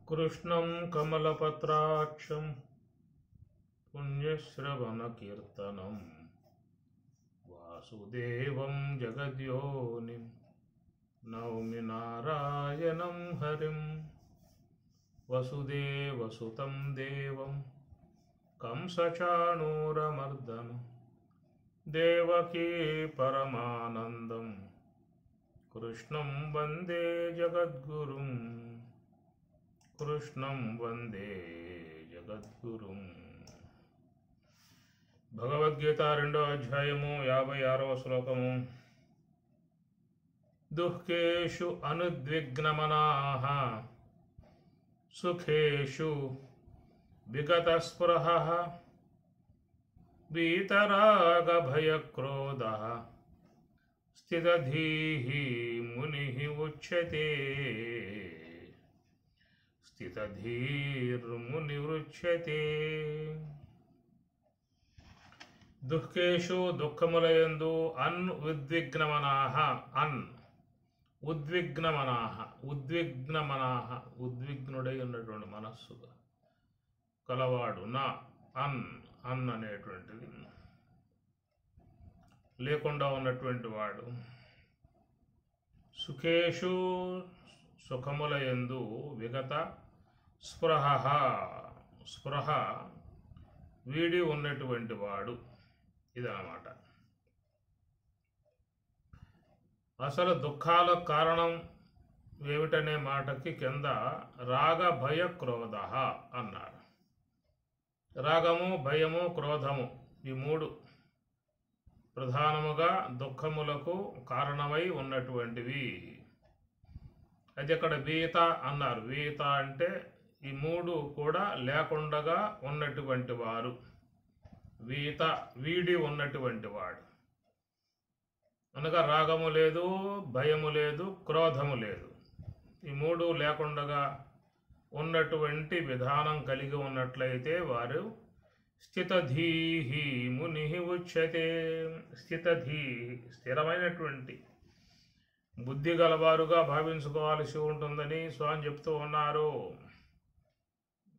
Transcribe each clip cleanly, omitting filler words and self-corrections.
कृष्णं कमलपत्राक्षं पुण्यश्रवणकीर्तनं वासुदेवं जगद्योनिं नौमि नारायणं हरिं वसुदेवसुतं देवं कंसचाणूरमर्दनं देवकी परमानन्दं कृष्णं वन्दे जगद्गुरुं कृष्णं वंदे जगद्गुरुं। భగవద్గీత 2వ అధ్యాయము 56వ శ్లోకము. దుఃఖేషు అనుద్విగ్నమనాః సుఖేషు విగతస్పృహః వీతరాగభయక్రోధః స్థితధీః మునిః ఉచ్యతే. స్థితధీర్మునిరుచ్యతే. దుఃఖేషు దుఃఖములయందు ఉద్విగ్నమనాః ఉద్విగ్నుడై ఉన్నటువంటి మనస్సుగా కలవాడు నా అనేటువంటిది లేకుండా ఉన్నటువంటి వాడు. సుఖేషు సుఖములయందు విగత స్పృహ వీడి ఉన్నటువంటి వాడు. ఇదన్నమాట. అసలు దుఃఖాలకు కారణం ఏమిటనే మాటకి కింద రాగ భయ క్రోధ అన్నారు. రాగము, భయము, క్రోధము ఈ మూడు ప్రధానముగా దుఃఖములకు కారణమై ఉన్నటువంటివి. అది అక్కడ వీత అన్నారు. వీత అంటే ఈ మూడు కూడా లేకుండగా ఉన్నటువంటి వారు. వీత వీడి ఉన్నటువంటి వాడు అనగా రాగము లేదు, భయము లేదు, క్రోధము లేదు. ఈ మూడు లేకుండగా ఉన్నటువంటి విధానం కలిగి ఉన్నట్లయితే వారు స్థితధీహి మునిః ఉచ్యతే. స్థిరమైనటువంటి బుద్ధి గలవారుగా భావించుకోవాల్సి ఉంటుందని స్వామి చెప్తూ ఉన్నారు.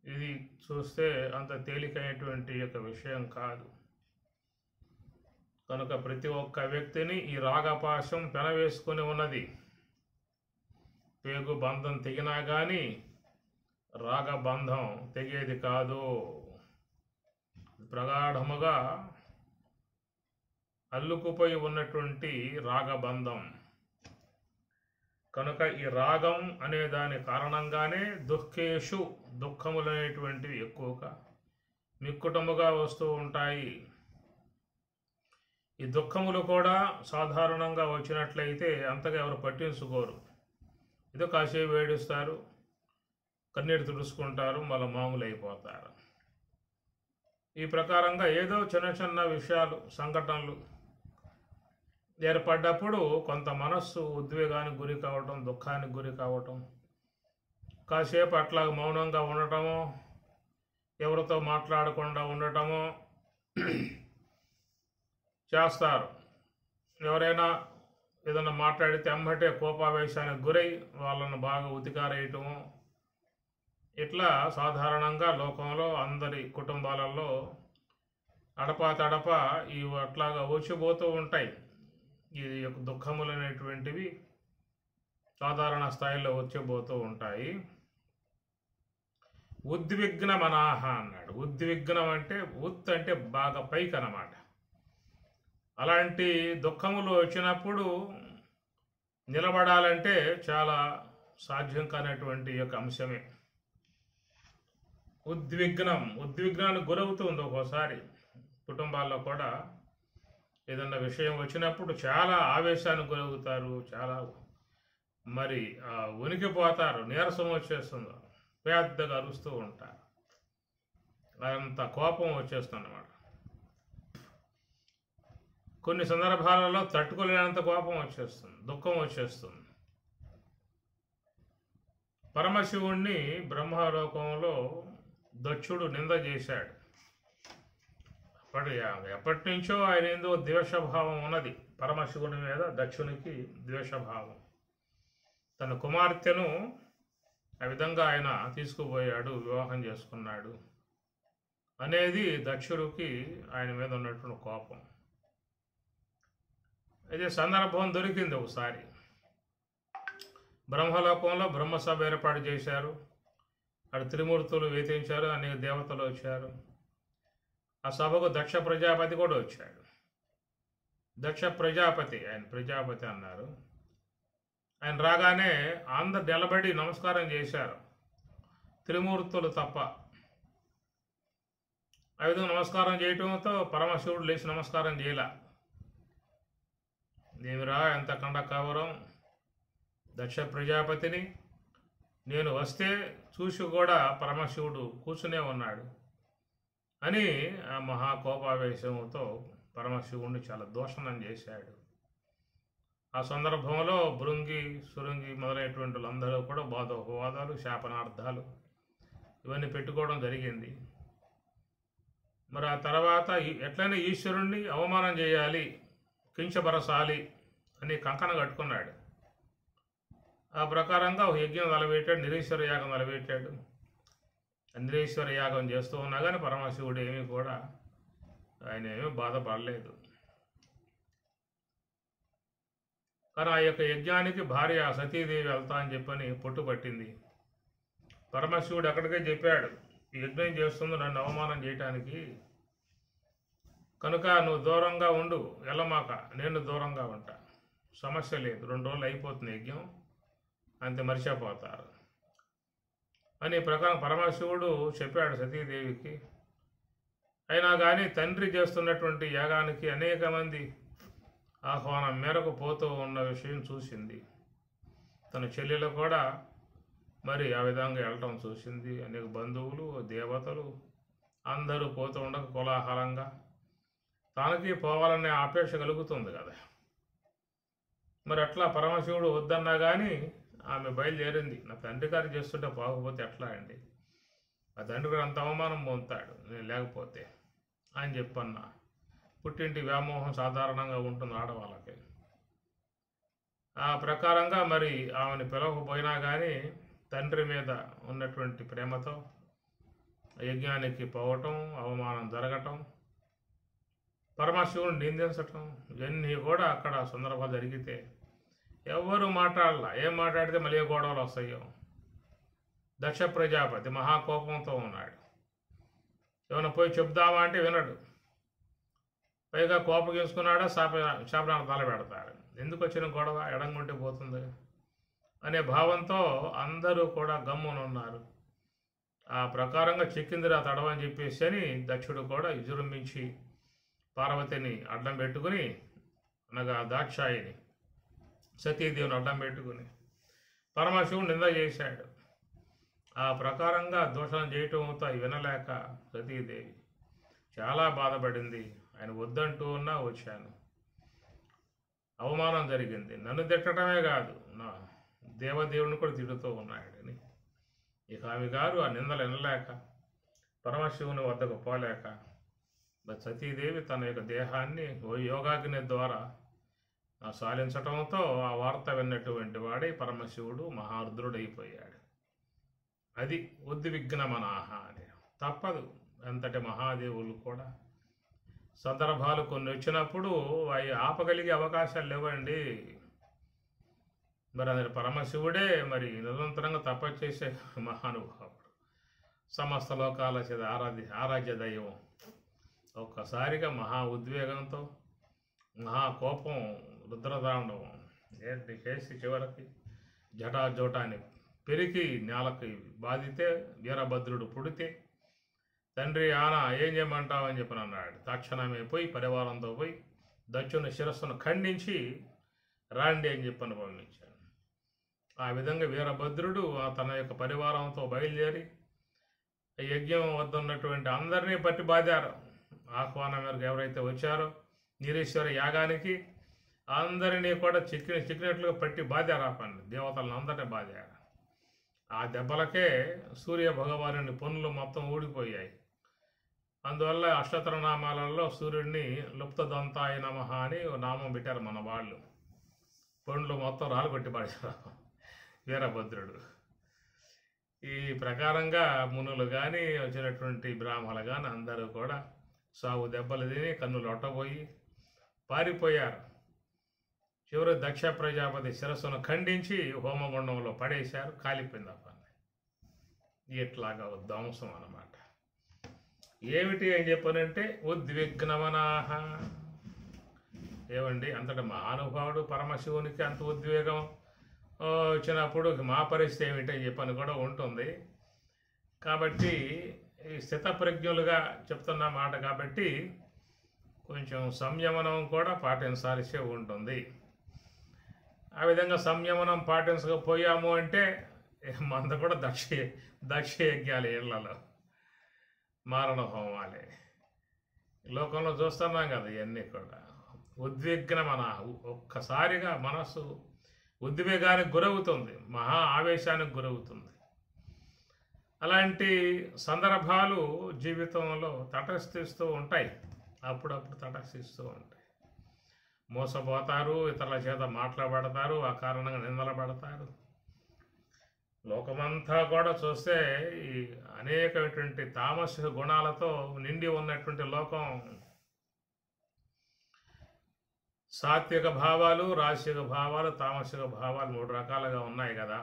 ఇది చూస్తే అంత తేలికైనటువంటి యొక్క విషయం కాదు. కనుక ప్రతి ఒక్క వ్యక్తిని ఈ రాగపాశం పెనవేసుకొని ఉన్నది. పేగు బంధం తెగినా కానీ రాగబంధం తెగేది కాదు. ప్రగాఢముగా అల్లుకుపోయి ఉన్నటువంటి రాగబంధం. కనుక ఈ రాగం అనే దాని కారణంగానే దుఃఖేషు దుఃఖములు అనేటువంటివి ఎక్కువగా మిక్కుటముగా వస్తూ ఉంటాయి. ఈ దుఃఖములు కూడా సాధారణంగా వచ్చినట్లయితే అంతగా ఎవరు పట్టించుకోరు. ఏదో కాసేపు ఏడుస్తారు, కన్నీరు తుడుచుకుంటారు, మళ్ళీ మామూలు అయిపోతారు. ఈ ప్రకారంగా ఏదో చిన్న చిన్న విషయాలు, సంఘటనలు ఏర్పడ్డప్పుడు కొంత మనస్సు ఉద్వేగానికి గురి కావటం, దుఃఖానికి గురి కావటం, కాసేపు అట్లా మౌనంగా ఉండటము, ఎవరితో మాట్లాడకుండా ఉండటము చేస్తారు. ఎవరైనా ఏదైనా మాట్లాడితే అమ్మటే కోపావేశానికి గురై వాళ్ళను బాగా ఉతికారేయటము, ఇట్లా సాధారణంగా లోకంలో అందరి కుటుంబాలలో అడపా ఈ అట్లాగా వచ్చిపోతూ ఉంటాయి. ఈ యొక్క దుఃఖములు అనేటువంటివి సాధారణ స్థాయిలో వచ్చిపోతూ ఉంటాయి. ఉద్విగ్నమనాః అన్నాడు. ఉద్విగ్నం అంటే అంటే బాగా పైకి అన్నమాట. అలాంటి దుఃఖములు వచ్చినప్పుడు నిలబడాలంటే చాలా సాధ్యం కానటువంటి యొక్క అంశమే ఉద్విగ్నానికి గురవుతుంది. ఒక్కోసారి కుటుంబాల్లో కూడా ఏదన్నా విషయం వచ్చినప్పుడు చాలా ఆవేశానికి గురవుతారు, చాలా మరి ఉనికిపోతారు, నీరసం వచ్చేస్తుంది, పెద్దగా అరుస్తూ ఉంటారు, అంత కోపం వచ్చేస్తుంది అన్నమాట. కొన్ని సందర్భాలలో తట్టుకోలేనంత కోపం వచ్చేస్తుంది, దుఃఖం వచ్చేస్తుంది. పరమశివుణ్ణి బ్రహ్మలోకంలో దక్షుడు నింద చేశాడు. ఎప్పటి నుంచో ఆయన ఏందో ద్వేషభావం ఉన్నది. పరమశివుని మీద దక్షునికి ద్వేషభావం. తన కుమార్తెను ఆ విధంగా ఆయన తీసుకుపోయాడు, వివాహం చేసుకున్నాడు అనేది దక్షుడికి ఆయన మీద ఉన్నటువంటి కోపం. అయితే సందర్భం దొరికింది ఒకసారి. బ్రహ్మలోకంలో బ్రహ్మసభ ఏర్పాటు చేశారు. అక్కడ త్రిమూర్తులు వేధించారు, అనేక దేవతలు వచ్చారు. ఆ సభకు దక్ష ప్రజాపతి కూడా వచ్చాడు. దక్ష ప్రజాపతి, ఆయన ప్రజాపతి అన్నారు. ఆయన రాగానే అందరు నిలబడి నమస్కారం చేశారు, త్రిమూర్తులు తప్ప. ఆ విధంగా నమస్కారం చేయటంతో పరమశివుడు లేచి నమస్కారం చేయలే. ఏమిరా ఎంత కండ కవరం, దక్ష ప్రజాపతిని నేను వస్తే చూసి కూడా పరమశివుడు కూర్చునే ఉన్నాడు అని ఆ మహాకోపావేశంతో పరమశివుడిని చాలా దూషణం చేశాడు. ఆ సందర్భంలో భృంగి, సురంగి మొదలైనటువంటి వాళ్ళందరూ కూడా వాదోపవాదాలు, శాపనార్థాలు ఇవన్నీ పెట్టుకోవడం జరిగింది. మరి ఆ తర్వాత ఎట్లయినా ఈశ్వరుణ్ణి అవమానం చేయాలి, కించపరచాలి అని కంకణం కట్టుకున్నాడు. ఆ ప్రకారంగా ఒక యజ్ఞం తలపెట్టాడు, నిరీశ్వర యాగం తలపెట్టాడు. నిరీశ్వర యాగం చేస్తూ ఉన్నా కానీ పరమశివుడు ఏమీ కూడా ఆయన ఏమీ బాధపడలేదు. కానీ ఆ యొక్క యజ్ఞానికి భార్య సతీదేవి వెళ్తా అని చెప్పని పట్టింది. పరమశివుడు అక్కడికే చెప్పాడు, ఈ యజ్ఞం చేస్తుంది నన్ను అవమానం చేయటానికి, కనుక నువ్వు దూరంగా ఉండు, వెళ్ళమాక, నేను దూరంగా ఉంటా, సమస్య లేదు, 2 రోజులు అయిపోతుంది యజ్ఞం, అంతే మర్చిపోతారు అని ప్రకారం పరమశివుడు చెప్పాడు సతీదేవికి. అయినా కానీ తండ్రి చేస్తున్నటువంటి యాగానికి అనేక మంది ఆహ్వానం మేరకు పోతూ ఉన్న విషయం చూసింది. తన చెల్లెలు కూడా మరి ఆ విధంగా వెళ్ళటం చూసింది. అనేక బంధువులు, దేవతలు అందరూ పోతూ ఉండక కోలాహలంగా తనకి పోవాలనే ఆపేక్ష కలుగుతుంది కదా. మరి అట్లా పరమశివుడు వద్దన్నా కానీ ఆమె బయలుదేరింది. నా తండ్రి గారు చేస్తుంటే పోకపోతే ఎట్లా అండి, ఆ తండ్రి గారు అంత అవమానం పొందుతాడు నేను లేకపోతే అని చెప్పన్నా. పుట్టింటి వ్యామోహం సాధారణంగా ఉంటుంది ఆడవాళ్ళకి. ఆ ప్రకారంగా మరి ఆమెను పిలవకపోయినా కానీ తండ్రి మీద ఉన్నటువంటి ప్రేమతో యజ్ఞానికి పోవటం, అవమానం జరగటం, పరమశివుని నిందించటం, ఇవన్నీ కూడా అక్కడ సందర్భాలు జరిగితే ఎవరు మాట్లాడాల. ఏం మాట్లాడితే మళ్ళీ గొడవలు వస్తాయో. దక్ష ప్రజాపతి మహాకోపంతో ఉన్నాడు. ఏమైనా పోయి చెప్దామా అంటే వినడు. పైగా కోపగించుకున్నాడా శాపనార్థాలు పెడతారు. ఎందుకు వచ్చిన గొడవ, ఎడంగుంటే పోతుంది అనే భావంతో అందరూ కూడా గమ్మునున్నారు. ఆ ప్రకారంగా చిక్కిందిరా తడవని చెప్పేసి అని దక్షుడు కూడా విజృంభించి పార్వతిని అడ్డం పెట్టుకుని, అనగా దాక్షాయిని సతీదేవిని అడ్డం పెట్టుకుని పరమశివుడు నింద చేశాడు. ఆ ప్రకారంగా దూషణ చేయటంతో వినలేక సతీదేవి చాలా బాధపడింది. ఆయన వద్దంటూ ఉన్నా వచ్చాను, అవమానం జరిగింది, నన్ను తిట్టడమే కాదు నా దేవదేవుని కూడా తిడుతూ ఉన్నాడని. ఇక ఆమె గారు ఆ నిందలు వినలేక పరమశివుని వద్దకు పోలేక సతీదేవి తన యొక్క దేహాన్ని యోగాగ్ని ద్వారా సాలించటంతో ఆ వార్త విన్నటువంటి వాడే పరమశివుడు మహారుద్రుడైపోయాడు. అది ఉద్విగ్నమనాహ అని. తప్పదు, అంతటి మహాదేవులు కూడా సందర్భాలు కొన్ని వచ్చినప్పుడు అవి ఆపగలిగే అవకాశాలు లేవండి. మరి అది పరమశివుడే మరి నిరంతరంగా తపస్సు చేసే మహానుభావుడు, సమస్త లోకాల చేత ఆరాధ్య దైవం. ఒక్కసారిగా మహా ఉద్వేగంతో మహాకోపం, రుద్రతాండవం ఏంటి చేసి చివరికి జటాజోటాన్ని పెరిగి నేలకి బాధితే వీరభద్రుడు పుడితే తండ్రి ఆన ఏం చేయమంటావని చెప్పని అన్నాడు. తక్షణమే పోయి పరివారంతో పోయి దక్షుని శిరస్సును ఖండించి రాండి అని చెప్పని పంపించాడు. ఆ విధంగా వీరభద్రుడు తన యొక్క పరివారంతో బయలుదేరి యజ్ఞం వద్ద ఉన్నటువంటి అందరినీ పట్టి బాధారు. ఆహ్వానం మేరకు ఎవరైతే వచ్చారో నిరీశ్వర యాగానికి అందరినీ కూడా చిక్కినట్లుగా పట్టి బాధారు. ఆ పని దేవతలను అందరినీ బాధారు. ఆ దెబ్బలకే సూర్య భగవానుని పనులు మొత్తం ఊడిపోయాయి. అందువల్ల అష్టోత్తర నామాలలో సూర్యుడిని లుప్తదంతాయ నమః అని నామం పెట్టారు మన వాళ్ళు. పండ్లు మొత్తం రాలు కొట్టి పడారు వీరభద్రుడు. ఈ ప్రకారంగా మునులు కానీ వచ్చినటువంటి బ్రాహ్మణులు కానీ అందరూ కూడా సాగు దెబ్బలు తిని కన్నులు ఒట్టబోయి పారిపోయారు. చివరి దక్ష ప్రజాపతి శిరస్సును ఖండించి హోమగుండంలో పడేశారు, కాలిపోయింది ఆ పని. ఇట్లాగా ధ్వంసం అన్నమాట. ఏమిటి అని చెప్పనంటే ఉద్విగ్నమనాహ. ఏమండి, అంతటి మహానుభావుడు పరమశివునికి అంత ఉద్వేగం వచ్చినప్పుడు మా పరిస్థితి ఏమిటని చెప్పని కూడా ఉంటుంది. కాబట్టి ఈ స్థితప్రజ్ఞులుగా చెప్తున్న మాట కాబట్టి కొంచెం సంయమనం కూడా పాటించాల్సి ఉంటుంది. ఆ విధంగా సంయమనం పాటించకపోయాము అంటే మంద కూడా దక్ష యజ్ఞాలు ఇళ్లలో మారణ హోమాలే లోకంలో చూస్తున్నాం కదా. ఇవన్నీ కూడా ఉద్విగ్నమన, ఒక్కసారిగా మనస్సు ఉద్వేగానికి గురవుతుంది, మహా ఆవేశానికి గురవుతుంది. అలాంటి సందర్భాలు జీవితంలో తటస్థిస్తూ ఉంటాయి, అప్పుడప్పుడు తటస్థిస్తూ ఉంటాయి. మోసపోతారు, ఇతరుల చేత మాట్లాడతారు, ఆ కారణంగా నిందలపడతారు. లోకమంతా కూడా చూస్తే ఈ అనేకమైనటువంటి తామసిక గుణాలతో నిండి ఉన్నటువంటి లోకం. సాత్విక భావాలు, రాజసిక భావాలు, తామసిక భావాలు 3 రకాలుగా ఉన్నాయి కదా.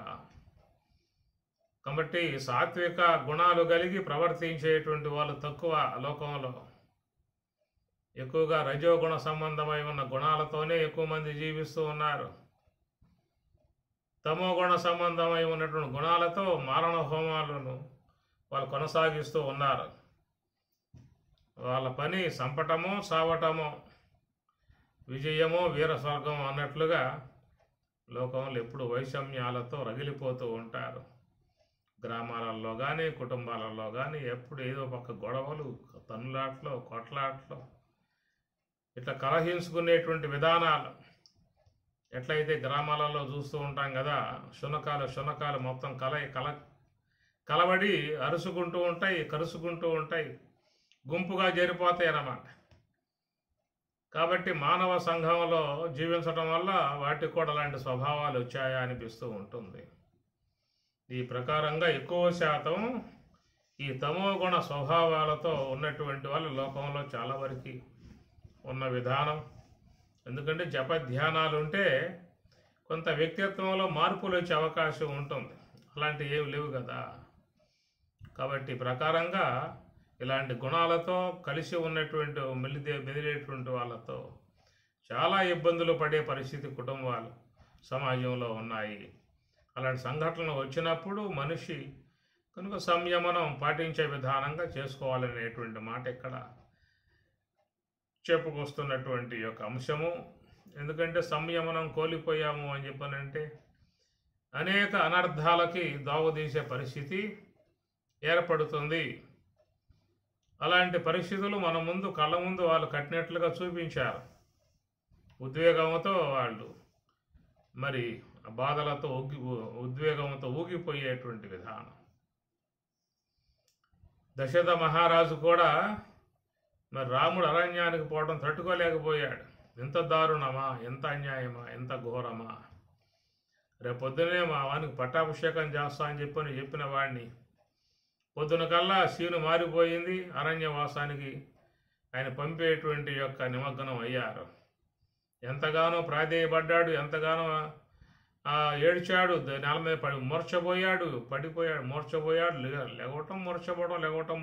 కాబట్టి సాత్విక గుణాలు కలిగి ప్రవర్తించేటువంటి వాళ్ళు తక్కువ లోకంలో. ఎక్కువగా రజోగుణ సంబంధమై ఉన్న గుణాలతోనే ఎక్కువ మంది జీవిస్తూ ఉన్నారు. తమోగుణ సంబంధమై ఉన్నటువంటి గుణాలతో మారణ హోమాలను వాళ్ళు కొనసాగిస్తూ ఉన్నారు. వాళ్ళ పని సంపటమో సావటమో, విజయమో వీరస్వర్గం అన్నట్లుగా లోకంలో ఎప్పుడు వైషమ్యాలతో రగిలిపోతూ ఉంటారు. గ్రామాలలో కానీ కుటుంబాలలో కానీ ఎప్పుడు ఏదో పక్క గొడవలు, తన్నులాట్లో, కొట్లాట్లో, ఇట్లా కలహించుకునేటువంటి విధానాలు. ఎట్లయితే గ్రామాలలో చూస్తూ ఉంటాం కదా, శునకాలు మొత్తం కలబడి అరుచుకుంటూ ఉంటాయి, కరుచుకుంటూ ఉంటాయి, గుంపుగా చేరిపోతాయి అన్నమాట. కాబట్టి మానవ సంఘంలో జీవించడం వల్ల వాటికి కూడా అలాంటి స్వభావాలు వచ్చాయా అనిపిస్తూ ఉంటుంది. ఈ ప్రకారంగా ఎక్కువ శాతం ఈ తమోగుణ స్వభావాలతో ఉన్నటువంటి వాళ్ళు లోకంలో చాలా వరకు ఉన్న విధానం. ఎందుకంటే జపధ్యానాలు ఉంటే కొంత వ్యక్తిత్వంలో మార్పులు వచ్చే అవకాశం ఉంటుంది. అలాంటివి ఏమి లేవు కదా. కాబట్టి ప్రకారంగా ఇలాంటి గుణాలతో కలిసి ఉన్నటువంటి మెదిలేటువంటి వాళ్ళతో చాలా ఇబ్బందులు పడే పరిస్థితి కుటుంబాలు సమాజంలో ఉన్నాయి. అలాంటి సంఘటనలు వచ్చినప్పుడు మనిషి కనుక సంయమనం పాటించే విధానంగా చేసుకోవాలనేటువంటి మాట ఇక్కడ చెప్పుకొస్తున్నటువంటి యొక్క అంశము. ఎందుకంటే సంయమనం కోల్పోయాము అని చెప్పనంటే అనేక అనర్థాలకి దావదీసే పరిస్థితి ఏర్పడుతుంది. అలాంటి పరిస్థితులు మన ముందు కళ్ళ ముందు వాళ్ళు కట్టినట్లుగా చూపించారు. ఉద్వేగంతో వాళ్ళు మరి బాధలతో ఉద్వేగంతో ఊగిపోయేటువంటి విధానం. దశరథ మహారాజు కూడా మరి రాముడు అరణ్యానికి పోవడం తట్టుకోలేకపోయాడు. ఎంత దారుణమా, ఎంత అన్యాయమా, ఎంత ఘోరమా, రేపొద్దునే మా వానికి పట్టాభిషేకం చేస్తా అని చెప్పిన వాడిని పొద్దున కల్లా శీను మారిపోయింది. అరణ్యవాసానికి ఆయన పంపేటువంటి యొక్క నిమగ్నం అయ్యారు. ఎంతగానో ప్రాధేయపడ్డాడు, ఎంతగానో ఏడ్చాడు, నేల మీద పడిపోయాడు, మూర్చబోయాడు, లేవటం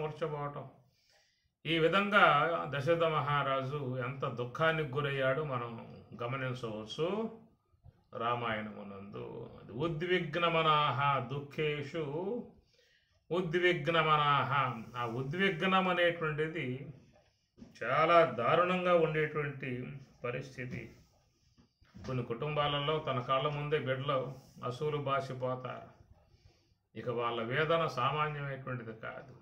మూర్చపోవటం. ఈ విధంగా దశరథ మహారాజు ఎంత దుఃఖానికి గురయ్యాడో మనం గమనించవచ్చు రామాయణమునందు. ఉద్విగ్నమనాహ దుఃఖేషు ఉద్విగ్నమనాహ. ఆ ఉద్విగ్నం అనేటువంటిది చాలా దారుణంగా ఉండేటువంటి పరిస్థితి. కొన్ని కుటుంబాలలో తన కాళ్ళ ముందే బిడ్డలు అసూలు బాసిపోతారు. ఇక వాళ్ళ వేదన సామాన్యమైనటువంటిది కాదు.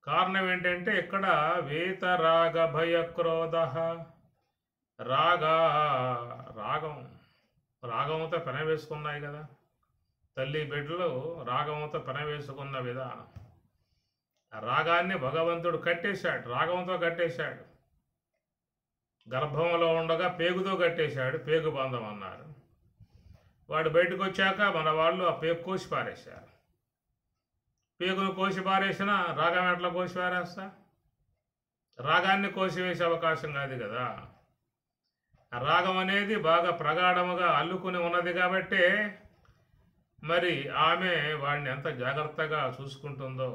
కారణం ఏంటంటే ఇక్కడ వేత రాగ భయ క్రోధ. రాగంతో పెనవేసుకున్నాయి కదా తల్లి బిడ్డలు, రాగంతో పెనవేసుకున్న విధానం. ఆ రాగాన్ని భగవంతుడు రాగంతో కట్టేశాడు. గర్భంలో ఉండగా పేగుతో కట్టేశాడు, పేగు బంధం అన్నారు. వాడు బయటకు వచ్చాక మన వాళ్ళు ఆ పేగు కోసి పారేశారు. పేగును కోసి పారేసిన రాగం ఎట్లా కోసి పారేస్తా? రాగాన్ని కోసివేసే అవకాశం కాదు కదా. ఆ రాగం అనేది బాగా ప్రగాఢముగా అల్లుకుని ఉన్నది కాబట్టి మరి ఆమె వాడిని ఎంత జాగ్రత్తగా చూసుకుంటుందో,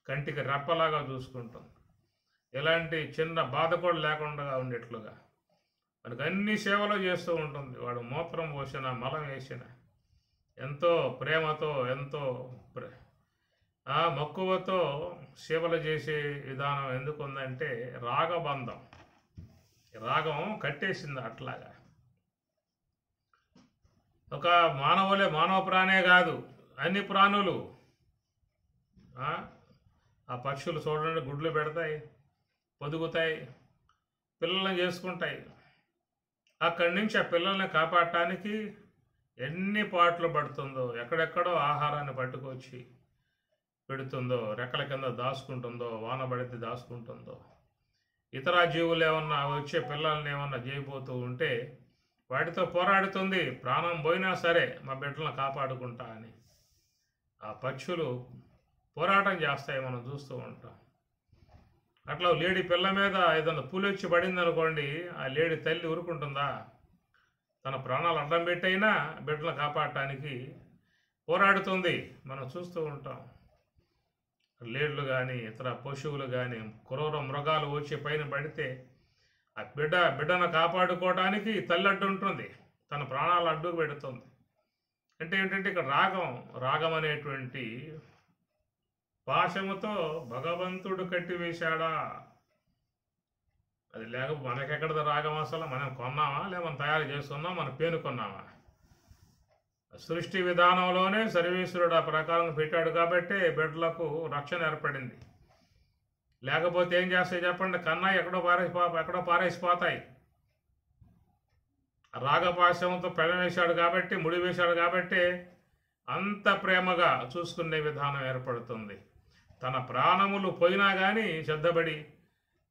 కంటికి రెప్పలాగా చూసుకుంటుంది. ఎలాంటి చిన్న బాధ కూడా లేకుండా ఉండేట్లుగా మనకు అన్ని సేవలు చేస్తూ ఉంటుంది. వాడు మూత్రం పోసిన, మలం వేసిన ఎంతో ప్రేమతో, ఎంతో మక్కువతో సేవలు చేసే విధానం ఎందుకు ఉందంటే రాగబంధం. రాగం కట్టేసింది అట్లాగా. ఒక మానవ ప్రాణే కాదు, అన్ని ప్రాణులు. ఆ పక్షులు చూడండి, గుడ్లు పెడతాయి, పొదుగుతాయి, పిల్లల్ని చేసుకుంటాయి. అక్కడి నుంచి ఆ పిల్లల్ని కాపాడటానికి ఎన్ని పాటలు పడుతుందో, ఎక్కడెక్కడో ఆహారాన్ని పట్టుకొచ్చి పెడుతుందో, రెక్కల కింద దాచుకుంటుందో, వాన పడితే దాచుకుంటుందో, ఇతర జీవులు ఏమన్నా వచ్చే పిల్లల్ని ఏమన్నా చేయబోతూ ఉంటే వాటితో పోరాడుతుంది. ప్రాణం పోయినా సరే మా బిడ్డలను కాపాడుకుంటా అని ఆ పక్షులు పోరాటం చేస్తాయి, మనం చూస్తూ ఉంటాం. అట్లా లేడి పిల్ల మీద ఏదన్నా పులి వచ్చి పడింది అనుకోండి, ఆ లేడి తల్లి ఊరుకుంటుందా? తన ప్రాణాలు అడ్డం పెట్టైనా బిడ్డలను కాపాడటానికి పోరాడుతుంది, మనం చూస్తూ ఉంటాం. లేళ్ళు కానీ ఇతర పశువులు కానీ క్రూర మృగాలు వచ్చి పైన పడితే ఆ బిడ్డను కాపాడుకోవడానికి తల్లి అడ్డు ఉంటుంది, తన ప్రాణాలు అడ్డుకు పెడుతుంది. అంటే ఏంటంటే ఇక్కడ రాగం అనేటువంటి పాశముతో భగవంతుడు కట్టివేశాడా? అది లేకపోతే మనకెక్కడది రాగం? అసలు మనం కొన్నామా, లేదా మనం తయారు చేసుకున్నాం, మనం పేనుకున్నామా? సృష్టి విధానంలోనే సర్వేశ్వరుడు ఆ ప్రకారం పెట్టాడు కాబట్టి బిడ్డలకు రక్షణ ఏర్పడింది. లేకపోతే ఏం చేస్తాయి చెప్పండి? కన్నా ఎక్కడో పారేసిపోతాయి. రాగపాశంతో పెన వేశాడు కాబట్టి, ముడి వేశాడు కాబట్టి అంత ప్రేమగా చూసుకునే విధానం ఏర్పడుతుంది. తన ప్రాణములు పోయినా కానీ సిద్ధపడి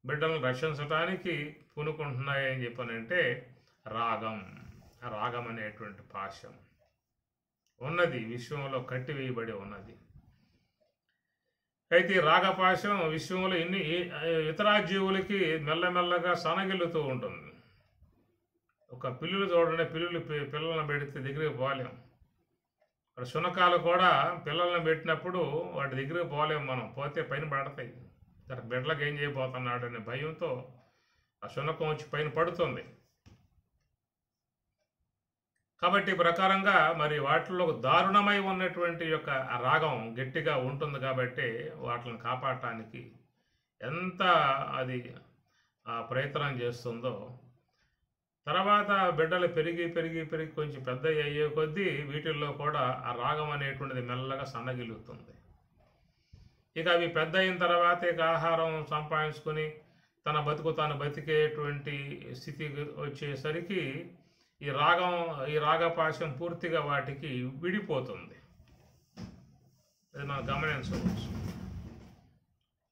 బిడ్డలను రక్షించడానికి పూనుకుంటున్నాయని చెప్పనంటే రాగం అనేటువంటి పాశం ఉన్నది, విశ్వంలో కట్టివేయబడి ఉన్నది. అయితే ఈ రాగపాశం విశ్వంలో ఇతర జీవులకి మెల్లమెల్లగా సనగిల్లుతూ ఉంటుంది. ఒక పిల్లులు చూడండి, పిల్లలను పెడితే దగ్గరికి పోలేం. అక్కడ శునకాలు కూడా పిల్లలను పెట్టినప్పుడు వాటి దగ్గరికి పోలేము, మనం పోతే పైన పడతాయి. తన బిడ్డలకు ఏం చేయబోతున్నాడు అనే భయంతో ఆ శునకం వచ్చి పైన పడుతుంది. కాబట్టి ప్రకారంగా మరి వాటిలో దారుణమై ఉన్నటువంటి యొక్క ఆ రాగం గట్టిగా ఉంటుంది కాబట్టి వాటిని కాపాడటానికి ఎంత అది ప్రయత్నం చేస్తుందో. తర్వాత బిడ్డలు పెరిగి కొంచెం పెద్ద అయ్యే కొద్దీ వీటిల్లో కూడా ఆ రాగం అనేటువంటిది మెల్లగా సన్నగిలుతుంది. ఇక అవి పెద్ద అయిన తర్వాత ఇక ఆహారం సంపాదించుకొని తన బతుకు తాను బతికేటువంటి స్థితి వచ్చేసరికి ఈ రాగపాశం పూర్తిగా వాటికి విడిపోతుంది. అది మనం గమనించవచ్చు.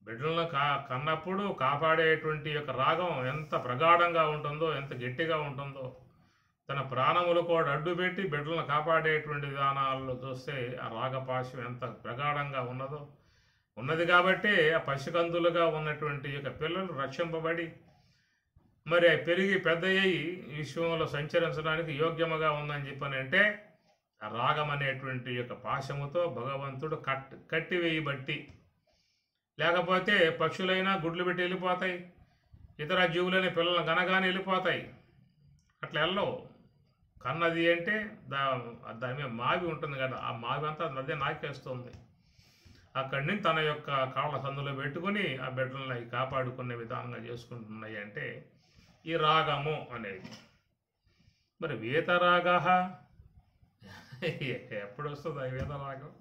బిడ్డలను కన్నప్పుడు కాపాడేటువంటి యొక్క రాగం ఎంత ప్రగాఢంగా ఉంటుందో, ఎంత గట్టిగా ఉంటుందో, తన ప్రాణములు కూడా అడ్డుపెట్టి బిడ్డలను కాపాడేటువంటి విధానాల్లో చూస్తే ఆ రాగపాశం ఎంత ప్రగాఢంగా ఉన్నది కాబట్టి ఆ పసికందులుగా ఉన్నటువంటి యొక్క పిల్లలు రక్షింపబడి మరి పెరిగి పెద్ద అయ్యి విశ్వంలో సంచరించడానికి యోగ్యముగా ఉందని చెప్పనంటే ఆ రాగం అనేటువంటి యొక్క పాశముతో భగవంతుడు కట్టివేయబట్టి. లేకపోతే పక్షులైనా గుడ్లు పెట్టి వెళ్ళిపోతాయి, ఇతర జీవులైన పిల్లలను కనగానే వెళ్ళిపోతాయి. అట్లా వెళ్ళవు. కన్నది అంటే దాని మీద మావి ఉంటుంది కదా, ఆ మావి అంతా నదే నాకేస్తుంది. అక్కడి నుంచి తన యొక్క కాళ్ళ సందులో పెట్టుకుని ఆ బిడ్డలను కాపాడుకునే విధానంగా చేసుకుంటున్నాయి అంటే ఈ రాగము అనేది. మరి వీతరాగ ఎప్పుడు వస్తుంది ఆ వీతరాగం?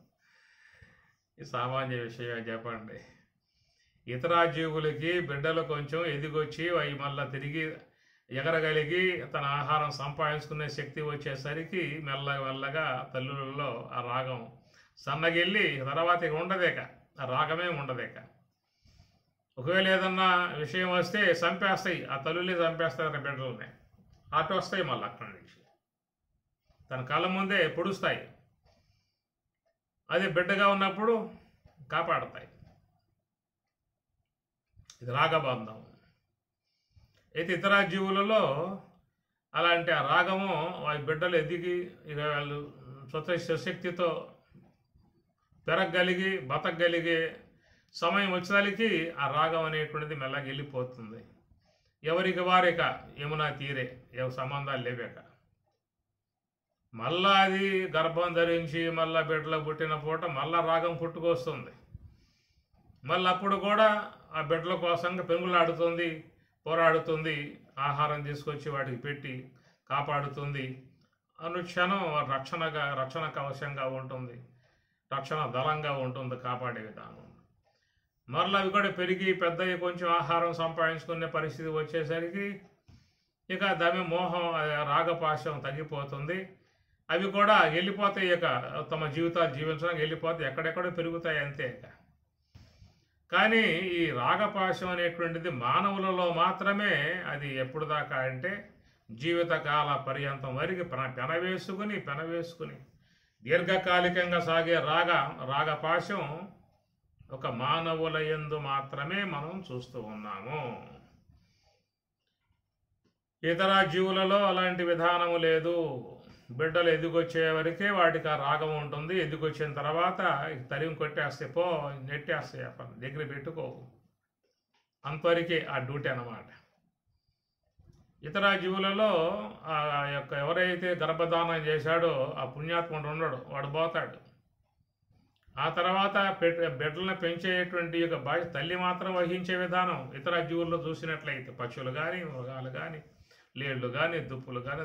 ఈ సామాన్య విషయం చెప్పండి. ఇతర జీవులకి బిడ్డలు కొంచెం ఎదిగొచ్చి అవి మళ్ళీ తిరిగి ఎగరగలిగి తన ఆహారం సంపాదించుకునే శక్తి వచ్చేసరికి మెల్లగా తల్లులలో ఆ రాగం సన్నగిల్లి తర్వాత ఇక ఉండదేక, ఆ రాగమే ఉండదేక. ఒకవేళ ఏదన్నా విషయం వస్తే చంపేస్తాయి, ఆ తల్లులే చంపేస్తాయి బిడ్డలనే. అటు వస్తాయి మళ్ళీ అక్కడి నుంచి తన కళ్ళ ముందే పొడుస్తాయి. అది బిడ్డగా ఉన్నప్పుడు కాపాడతాయి. ఇది రాగబంధం. అయితే ఇతర జీవులలో అలాంటి ఆ రాగము వారి బిడ్డలు ఎదిగి ఇక వాళ్ళు స్వశక్తితో పెరగగలిగి బతకగలిగే సమయం వచ్చేదానికి ఆ రాగం అనేటువంటిది మెల్లగా వెళ్ళిపోతుంది. ఎవరికి వారిక యమునా తీరే సంబంధాలు లేవేక మళ్ళా అది గర్భం ధరించి మళ్ళా బిడ్డలు పుట్టిన పూట మళ్ళా రాగం పుట్టుకొస్తుంది. మళ్ళీ అప్పుడు కూడా ఆ బిడ్డల కోసంగా పెనుగులాడుతుంది, పోరాడుతుంది, ఆహారం తీసుకొచ్చి వాటికి పెట్టి కాపాడుతుంది. అనుక్షణం రక్షణ కవచంగా ఉంటుంది, రక్షణ దళంగా ఉంటుంది, కాపాడే విధానం. మరలా అవి కూడా పెరిగి పెద్దవి కొంచెం ఆహారం సంపాదించుకునే పరిస్థితి వచ్చేసరికి ఇక దాని మోహం రాగపాశం తగ్గిపోతుంది. అవి కూడా వెళ్ళిపోతాయి, ఇక తమ జీవితాలు జీవించడానికి వెళ్ళిపోతాయి, ఎక్కడెక్కడో పెరుగుతాయి అంతే. కానీ ఈ రాగపాశం అనేటువంటిది మానవులలో మాత్రమే అది ఎప్పుడు దాకా అంటే జీవితకాల పర్యంతం వరకు పెనవేసుకుని దీర్ఘకాలికంగా సాగే రాగపాశం ఒక మానవుల యందు మాత్రమే మనం చూస్తూ ఉన్నాము. ఇతర జీవులలో అలాంటి విధానము లేదు. బిడ్డలు ఎదిగొచ్చే వరకే వాటికి ఆ రాగం ఉంటుంది. ఎదిగొచ్చిన తర్వాత తరిమి కొట్టేస్తే పో నెట్టేస్తాయి, దగ్గర పెట్టుకో, అంతవరకే ఆ డ్యూటీ అన్నమాట. ఇతర జీవులలో ఆ యొక్క ఎవరైతే గర్భధానం చేశాడో ఆ పుణ్యాత్ముడు ఉండడు, వాడు పోతాడు. ఆ తర్వాత బిడ్డలను పెంచేటువంటి యొక్క బాధ్యత తల్లి మాత్రం వహించే విధానం ఇతర జీవుల్లో చూసినట్లయితే పక్షులు కానీ, మృగాలు కానీ, లేళ్ళు కానీ, దుప్పులు కానీ,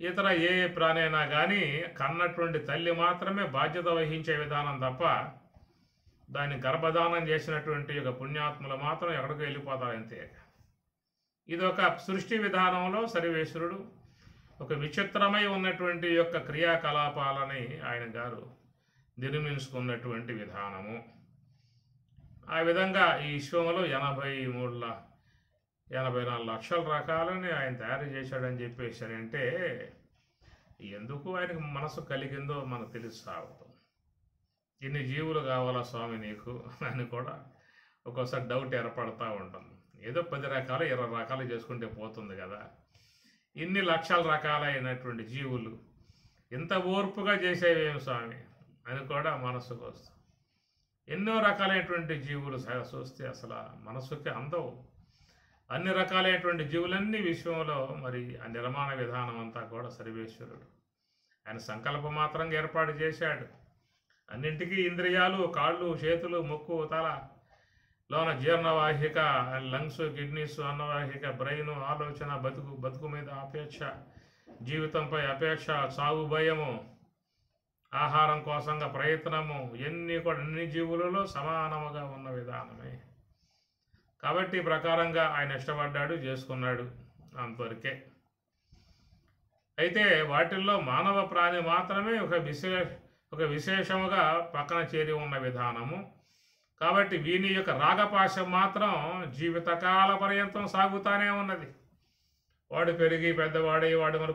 ఇతర ఏ ప్రాణి అయినా కానీ కన్నటువంటి తల్లి మాత్రమే బాధ్యత వహించే విధానం తప్ప దాన్ని గర్భధానం చేసినటువంటి యొక్క పుణ్యాత్ములు మాత్రం ఎక్కడికి వెళ్ళిపోతారు అంతే. ఇది ఒక సృష్టి విధానంలో సర్వేశ్వరుడు ఒక విచిత్రమై ఉన్నటువంటి యొక్క క్రియాకలాపాలని ఆయన గారు నిర్మించుకున్నటువంటి విధానము. ఆ విధంగా ఈ విశ్వంలో 84 లక్షల రకాలని ఆయన తయారు చేశాడని చెప్పేసారంటే ఎందుకు ఆయనకు మనసు కలిగిందో మనకు తెలిసి సాగుతాం. ఇన్ని జీవులు కావాలా స్వామి నీకు అని కూడా ఒక్కోసారి డౌట్ ఏర్పడతా ఉంటుంది. ఏదో 10 రకాలు 20 రకాలు చేసుకుంటే పోతుంది కదా, ఇన్ని లక్షల రకాలైనటువంటి జీవులు ఇంత ఓర్పుగా చేసేవేమి స్వామి అని కూడా మనసుకు వస్తుంది. ఎన్నో రకాలైనటువంటి జీవులు చూస్తే అసలు మనసుకి అందవు. అన్ని రకాలైనటువంటి జీవులన్నీ విశ్వంలో మరి ఆ నిర్మాణ విధానం అంతా కూడా సర్వేశ్వరుడు ఆయన సంకల్పం మాత్రంగా ఏర్పాటు చేశాడు. అన్నింటికీ ఇంద్రియాలు, కాళ్ళు, చేతులు, ముక్కు, తల, లోన జీర్ణవాహిక, లంగ్స్, కిడ్నీస్, అన్నవాహిక, బ్రెయిన్, ఆలోచన, బతుకు మీద అపేక్ష, జీవితంపై అపేక్ష, సాగు భయము, ఆహారం కోసంగా ప్రయత్నము, ఇవన్నీ కూడా అన్ని జీవులలో సమానముగా ఉన్న విధానమే. కాబట్టి ప్రకారంగా ఆయన ఇష్టపడ్డాడు, చేసుకున్నాడు, అంతవరకే. అయితే వాటిల్లో మానవ ప్రాణి మాత్రమే ఒక విశేషముగా పక్కన చేరి ఉన్న విధానము. కాబట్టి వీని యొక్క రాగపాశం మాత్రం జీవితకాల పర్యంతం సాగుతానే ఉన్నది. వాడు పెరిగి పెద్దవాడై వాడు మన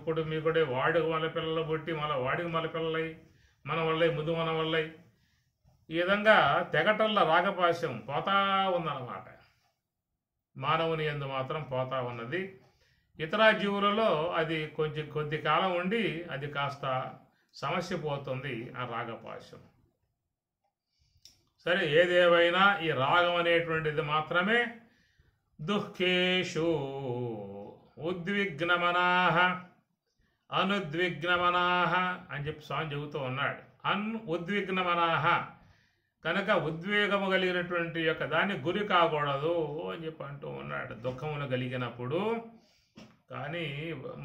కుటుంబీకుడే వాడికి మన పిల్లలు పుట్టి వాడికి మన పిల్లలై మన వల్లై ముద్దు మన వల్లై ఈ విధంగా తెగటల్ల రాగపాశం పోతా ఉందన్నమాట. మానవుని యందు మాత్రం పోతా ఉన్నది. ఇతర జీవులలో అది కొద్ది కాలం ఉండి అది కాస్త సమస్య పోతుంది ఆ రాగపాశం. సరే, ఏదేవైనా ఈ రాగం అనేటువంటిది మాత్రమే దుఃఖేషు ఉద్విగ్నమనాహ అనుద్విగ్నమనాహ అని చెప్పి స్వామి చెబుతూ ఉన్నాడు. ఉద్విగ్నమనాహ కనుక ఉద్వేగము కలిగినటువంటి యొక్క దాన్ని గురి కాకూడదు అని చెప్పి అంటూ ఉన్నాడు. దుఃఖమును కలిగినప్పుడు కానీ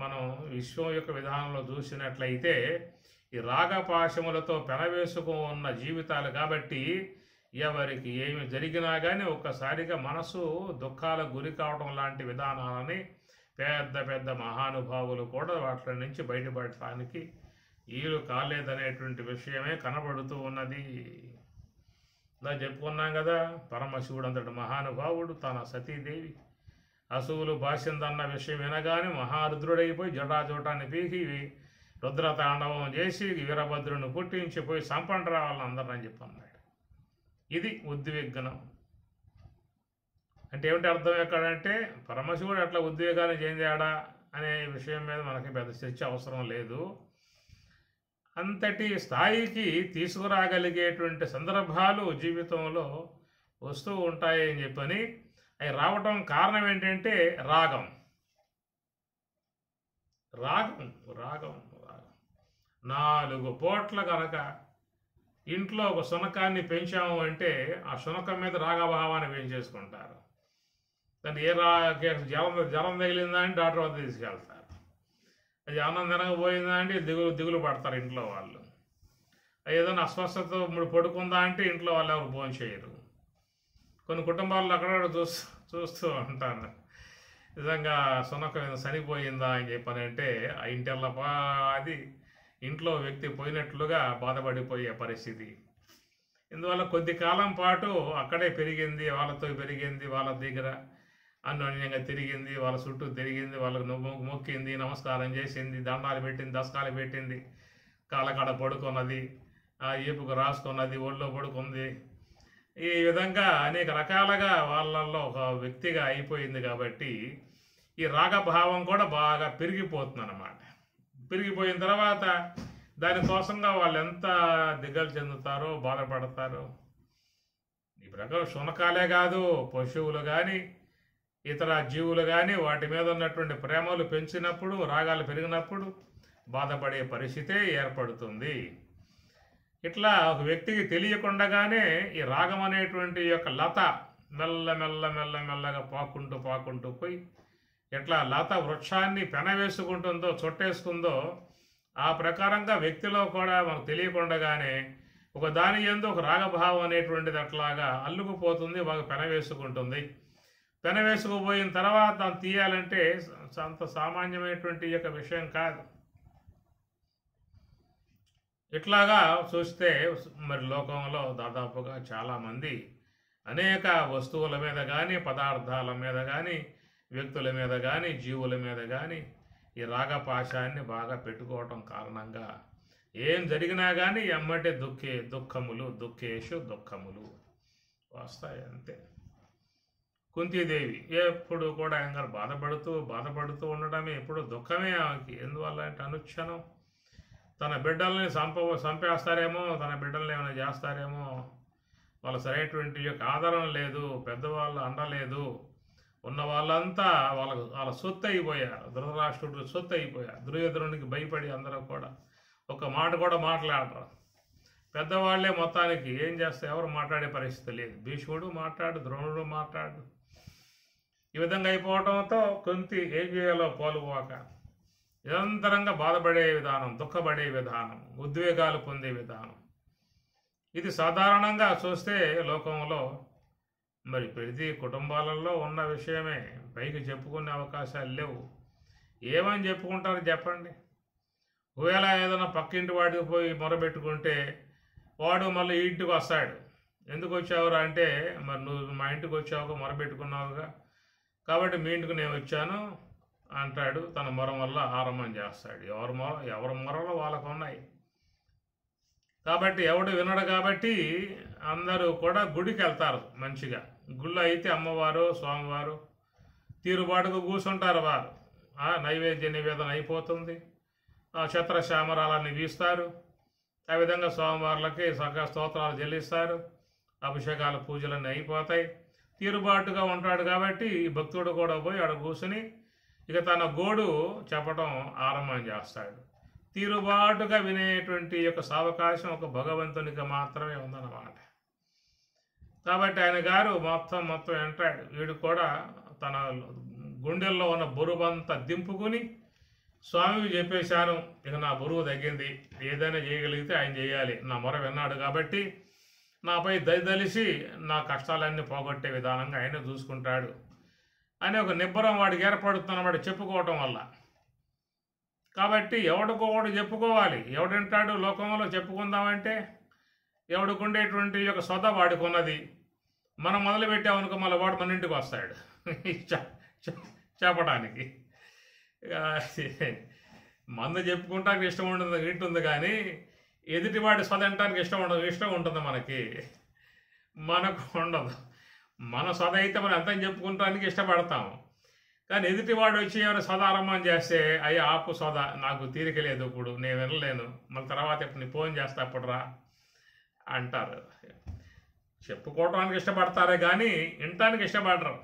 మనం విశ్వం యొక్క విధానంలో చూసినట్లయితే ఈ రాగపాశములతో పెనవేసుకు ఉన్న జీవితాలు కాబట్టి ఎవరికి ఏమి జరిగినా కానీ ఒక్కసారిగా మనసు దుఃఖాలకు గురి కావడం లాంటి విధానాలని పెద్ద పెద్ద మహానుభావులు కూడా వాటి నుంచి బయటపడటానికి వీలు కాలేదనేటువంటి విషయమే కనబడుతూ ఉన్నది. ఇలా చెప్పుకున్నాం కదా, పరమశివుడు అంతటి మహానుభావుడు తన సతీదేవి అసువులు భాషిందన్న విషయం వినగానే మహారుద్రుడైపోయి జటాజోటాన్ని పీకి రుద్రతాండవం చేసి వీరభద్రుని పుట్టించి పోయి సంపండి రావాలని అందరని చెప్పి అన్నాడు. ఇది ఉద్విగ్నం అంటే ఏమిటి అర్థం ఎక్కడంటే పరమశివుడు అట్లా ఉద్వేగాన్ని చెందాడా అనే విషయం మీద మనకి పెద్ద చర్చ అవసరం లేదు. అంతటి స్థాయికి తీసుకురాగలిగేటువంటి సందర్భాలు జీవితంలో వస్తూ ఉంటాయి అని చెప్పని అవి రావటం కారణం ఏంటంటే రాగం రాగం రాగం రాగం 4 పూట్ల కనుక ఇంట్లో ఒక శునకాన్ని పెంచాము అంటే ఆ శునకం మీద రాగభావాన్ని పెంచేసుకుంటారు. దాన్ని జ్వరం తగిలిందా అని డాక్టర్ వద్ద తీసుకెళ్తారు. అది అన్నం తినకపోయిందా అంటే దిగులు పడతారు ఇంట్లో వాళ్ళు. ఏదైనా అస్వస్థత పడుకుందా అంటే ఇంట్లో వాళ్ళు ఎవరు భోజనం చేయరు. కొన్ని కుటుంబాల్లో అక్కడ చూస్తూ ఉంటాను. నిజంగా శునకం చనిపోయిందా అని చెప్పనంటే ఆ అది ఇంట్లో వ్యక్తి పోయినట్లుగా బాధపడిపోయే పరిస్థితి. ఇందువల్ల కొద్ది కాలం పాటు అక్కడే పెరిగింది, వాళ్ళతో పెరిగింది, వాళ్ళ దగ్గర అన్యోన్యంగా తిరిగింది, వాళ్ళ చుట్టూ తిరిగింది, వాళ్ళకు మొక్కింది, నమస్కారం చేసింది, దండాలు పెట్టింది, దశకాలు పెట్టింది, కాళ్ళకాడ పడుకున్నది, ఏపుకు రాసుకున్నది, ఒళ్ళో పడుకుంది. ఈ విధంగా అనేక రకాలుగా వాళ్ళల్లో ఒక వ్యక్తిగా అయిపోయింది. కాబట్టి ఈ రాగభావం కూడా బాగా పెరిగిపోతుంది అన్నమాట. పెరిగిపోయిన తర్వాత దానికోసంగా వాళ్ళు ఎంత దిగ్గలు చెందుతారో బాధపడతారో. ఈ ప్రకారం శునకాలే కాదు, పశువులు కానీ ఇతర జీవులు కానీ వాటి మీద ఉన్నటువంటి ప్రేమలు పెంచినప్పుడు, రాగాలు పెరిగినప్పుడు బాధపడే పరిస్థితే ఏర్పడుతుంది. ఇట్లా ఒక వ్యక్తికి తెలియకుండానే ఈ రాగం అనేటువంటి యొక్క లత మెల్లగా పాకుంటూ పోయి ఎట్లా లత వృక్షాన్ని పెనవేసుకుంటుందో, చుట్టేసుకుందో ఆ ప్రకారంగా వ్యక్తిలో కూడా మనకు తెలియకుండానే ఒక దాని యందు ఒక రాగభావం అనేటువంటిది అట్లాగా అల్లుకుపోతుంది, బాగా పెనవేసుకుంటుంది. పెనవేసుకుపోయిన తర్వాత దాన్ని తీయాలంటే అంత సామాన్యమైనటువంటి యొక్క విషయం కాదు. ఇట్లాగా చూస్తే మరి లోకంలో దాదాపుగా చాలామంది అనేక వస్తువుల మీద కానీ, పదార్థాల మీద కానీ, వ్యక్తుల మీద కానీ, జీవుల మీద కానీ ఈ రాగపాశాన్ని బాగా పెట్టుకోవటం కారణంగా ఏం జరిగినా కానీ ఎమ్మటే దుఃఖేషు దుఃఖములు వస్తాయి అంతే. కుంతీదేవి ఎప్పుడు కూడా ఇంకా బాధపడుతూ ఉండడమే, ఎప్పుడు దుఃఖమే ఆమెకి. ఎందువల్ల అంటే అనుక్షణం తన బిడ్డల్ని చంపేస్తారేమో, తన బిడ్డల్ని ఏమైనా చేస్తారేమో, వాళ్ళ సరైనటువంటి యొక్క ఆదరణ లేదు, పెద్దవాళ్ళు అండలేదు, ఉన్న వాళ్ళంతా వాళ్ళ సొత్తు అయిపోయారు. ధృతరాష్ట్రుడు సొత్తు అయిపోయారు. దుర్యోధనునికి భయపడి అందరూ కూడా ఒక మాట కూడా మాట్లాడరు. పెద్దవాళ్లే మొత్తానికి ఏం చేస్తే ఎవరు మాట్లాడే పరిస్థితి లేదు. భీష్ముడు మాట్లాడు, ద్రోణుడు మాట్లాడు. ఈ విధంగా అయిపోవడంతో కుంతి ఏం చేయాలో పోలుపోక నిరంతరంగా బాధపడే విధానం, దుఃఖపడే విధానం, ఉద్వేగాలు పొందే విధానం, ఇది సాధారణంగా చూస్తే లోకంలో మరి ప్రతి కుటుంబాలలో ఉన్న విషయమే. పైకి చెప్పుకునే అవకాశాలు లేవు. ఏమని చెప్పుకుంటారు చెప్పండి? ఒకవేళ ఏదైనా పక్కింటి వాడికి పోయి మొరబెట్టుకుంటే వాడు మళ్ళీ ఇంటికి వస్తాడు. ఎందుకు వచ్చావురా అంటే, మరి నువ్వు మా ఇంటికి వచ్చావుగా, మొరబెట్టుకున్నావుగా, కాబట్టి మీ ఇంటికి నేను వచ్చాను అంటాడు. తన మొర వల్ల ఆరంభం చేస్తాడు. ఎవరి మొరలో వాళ్ళకు ఉన్నాయి. కాబట్టి ఎవడు వినడు. కాబట్టి అందరూ కూడా గుడికి వెళ్తారు. మంచిగా గుళ్ళో అయితే అమ్మవారు, స్వామివారు తీరుబాటుకు కూర్చుంటారు. వారు నైవేద్య నివేదన అయిపోతుంది, ఛత్రశామరాలన్నీ వీస్తారు. ఆ విధంగా స్వామివార్లకి సగ స్తోత్రాలు చెల్లిస్తారు, అభిషేకాలు పూజలన్నీ అయిపోతాయి. తీరుబాటుగా ఉంటాడు. కాబట్టి భక్తుడు కూడా పోయి ఆడ కూర్చుని ఇక తన గోడు చెప్పడం ఆరంభం చేస్తాడు. తీరుబాటుగా వినేటువంటి యొక్క సావకాశం ఒక భగవంతునికి మాత్రమే ఉందన్నమాట. కాబట్టి ఆయన గారు మొత్తం అంటాడు. వీడు కూడా తన గుండెల్లో ఉన్న బరువంతా దింపుకుని స్వామికి చెప్పేశాను, ఇక నా బరువు తగ్గింది, ఏదైనా చేయగలిగితే ఆయన చేయాలి, నా మొర విన్నాడు కాబట్టి నాపై దయదలిసి నా కష్టాలన్నీ పోగొట్టే విధానంగా ఆయన చూసుకుంటాడు అని ఒక నిబ్బరం వాడికి ఏర్పడుతున్నవాడు చెప్పుకోవటం వల్ల. కాబట్టి ఎవడికోడు చెప్పుకోవాలి. ఎవడంటాడు లోకంలో చెప్పుకుందామంటే ఎవడికుండేటువంటి యొక్క సొద వాడికి ఉన్నది. మనం మొదలుపెట్టామనుకో మళ్ళీ వాడు మన ఇంటికి వస్తాడు చెప్పడానికి. మందు చెప్పుకుంటానికి ఇష్టం ఉంటుంది కానీ ఎదుటివాడి సొద వినటానికి ఇష్టం ఉంటుంది మనకు ఉండదు. మన సొద అయితే మనం అంతం చెప్పుకుంటానికి ఇష్టపడతాము. కానీ ఎదుటివాడు వచ్చి ఎవరు సొద ఆరంభం చేస్తే అయ్యా ఆపు సొద, నాకు తీరిక లేదు, ఇప్పుడు నేను వినలేను, మళ్ళీ తర్వాత ఇప్పుడు నీ ఫోన్ చేస్తా అప్పుడు రా అంటారు. చెప్పుకోవడానికి ఇష్టపడతారే కానీ వినటానికి ఇష్టపడరు.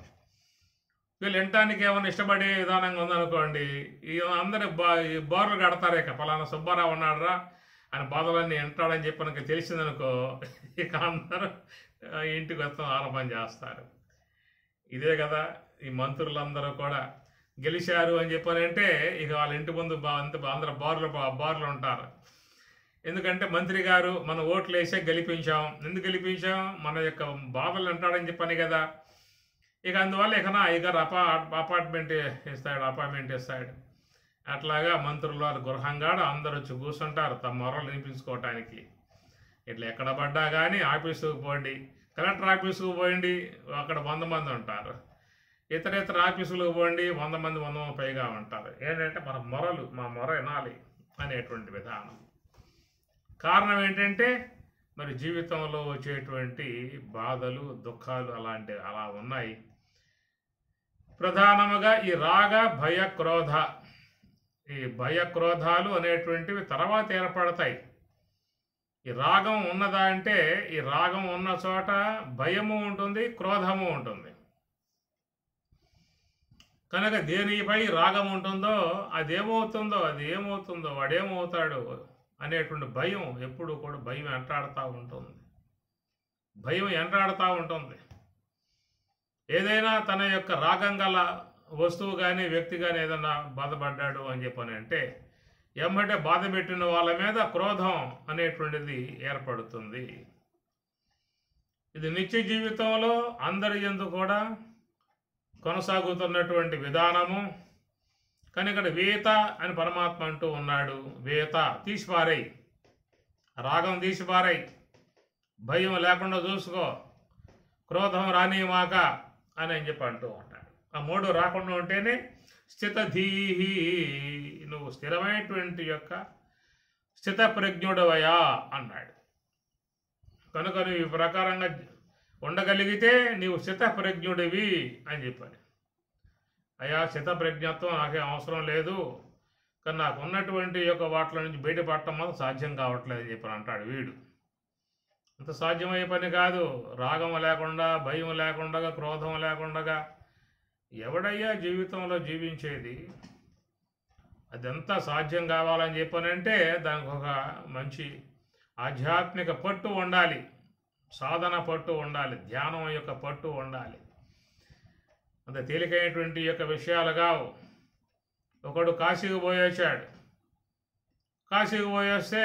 వీళ్ళు వినటానికి ఏమైనా ఇష్టపడే విధానంగా ఉందనుకోండి, అందరూ బోర్లు కడతారు. ఇక పలానా సుబ్బారావు ఉన్నాడురా ఆయన బాధలన్నీ వింటాడని చెప్పి తెలిసిందనుకో, ఇక అందరూ ఇంటికి వస్తాం ఆరంభం చేస్తారు. ఇదే కదా ఈ మంత్రులందరూ కూడా గెలిచారు అని చెప్పానంటే ఇక వాళ్ళ ఇంటి ముందు అందరూ బార్లు ఉంటారు. ఎందుకంటే మంత్రి గారు మన ఓట్లు వేసే గెలిపించాం. ఎందుకు గెలిపించాం? మన యొక్క బాధలు వింటాడని చెప్పని కదా. ఇక అందువల్ల ఇక అయ్యగారు అపార్ట్మెంట్ ఇస్తాడు. అట్లాగా మంత్రులు వారు గృహంగాడ అందరూ వచ్చి కూర్చుంటారు తమ మొరలు వినిపించుకోవటానికి. ఇట్లా ఎక్కడ పడ్డా కానీ ఆఫీసుకు పోండి, కలెక్టర్ ఆఫీసుకు పోయిండి, అక్కడ 100 మంది ఉంటారు. ఇతర ఆఫీసులకు పోండి, 100 మంది పైగా ఉంటారు. ఏంటంటే మా మొర వినాలి అనేటువంటి విధానం. కారణం ఏంటంటే మరి జీవితంలో వచ్చేటువంటి బాధలు దుఃఖాలు అలా ఉన్నాయి. ప్రధానముగా ఈ రాగ భయ క్రోధ, ఈ భయ క్రోధాలు అనేటువంటివి తర్వాత ఏర్పడతాయి. ఈ రాగం ఉన్నదా అంటే ఈ రాగం ఉన్న చోట భయము ఉంటుంది, క్రోధము ఉంటుంది. కనుక దేనిపై రాగం ఉంటుందో అది ఏమవుతుందో వాడేమవుతాడు అనేటువంటి భయం ఎప్పుడు కూడా భయం వెంటాడుతూ ఉంటుంది. ఏదైనా తన యొక్క రాగం గల వస్తువు కానీ వ్యక్తి కానీ ఏదైనా బాధపడ్డాడు అని చెప్పని అంటే ఎమ్మటే బాధ పెట్టిన వాళ్ళ మీద క్రోధం అనేటువంటిది ఏర్పడుతుంది. ఇది నిత్య జీవితంలో అందరి యందు కూడా కొనసాగుతున్నటువంటి విధానము. కానీ ఇక్కడ వేత అని పరమాత్మ అంటూ ఉన్నాడు. వేత తీసిపారై, రాగం తీసిపారై, భయం లేకుండా చూసుకో, క్రోధం రానిమాక అని చెప్పి అంటూ ఉంటాడు. ఆ 3 రాకుండా ఉంటేనే స్థితధీహి, నువ్వు స్థిరమైనటువంటి యొక్క స్థితప్రజ్ఞుడవయా అన్నాడు. కనుక నువ్వు ఈ ప్రకారంగా ఉండగలిగితే నీవు స్థితప్రజ్ఞుడివి అని చెప్పాడు. అయ్యా స్థితప్రజ్ఞత్వం నాకేం అవసరం లేదు, కానీ నాకు ఉన్నటువంటి యొక్క వాటిలో నుంచి బయటపడటం మాత్రం సాధ్యం కావట్లేదు అని చెప్పి అంటాడు వీడు. అంత సాధ్యమయ్యే పని కాదు. రాగం లేకుండా, భయం లేకుండా, క్రోధం లేకుండా ఎవడయ్యా జీవితంలో జీవించేది? అదంతా సాధ్యం కావాలని చెప్పనంటే దానికి ఒక మంచి ఆధ్యాత్మిక పట్టు ఉండాలి, సాధన పట్టు ఉండాలి, ధ్యానం యొక్క పట్టు ఉండాలి. అంత తేలికైనటువంటి యొక్క విషయాలు కావు. ఒకడు కాశీకి పోయొచ్చాడు. కాశీకి పోయొస్తే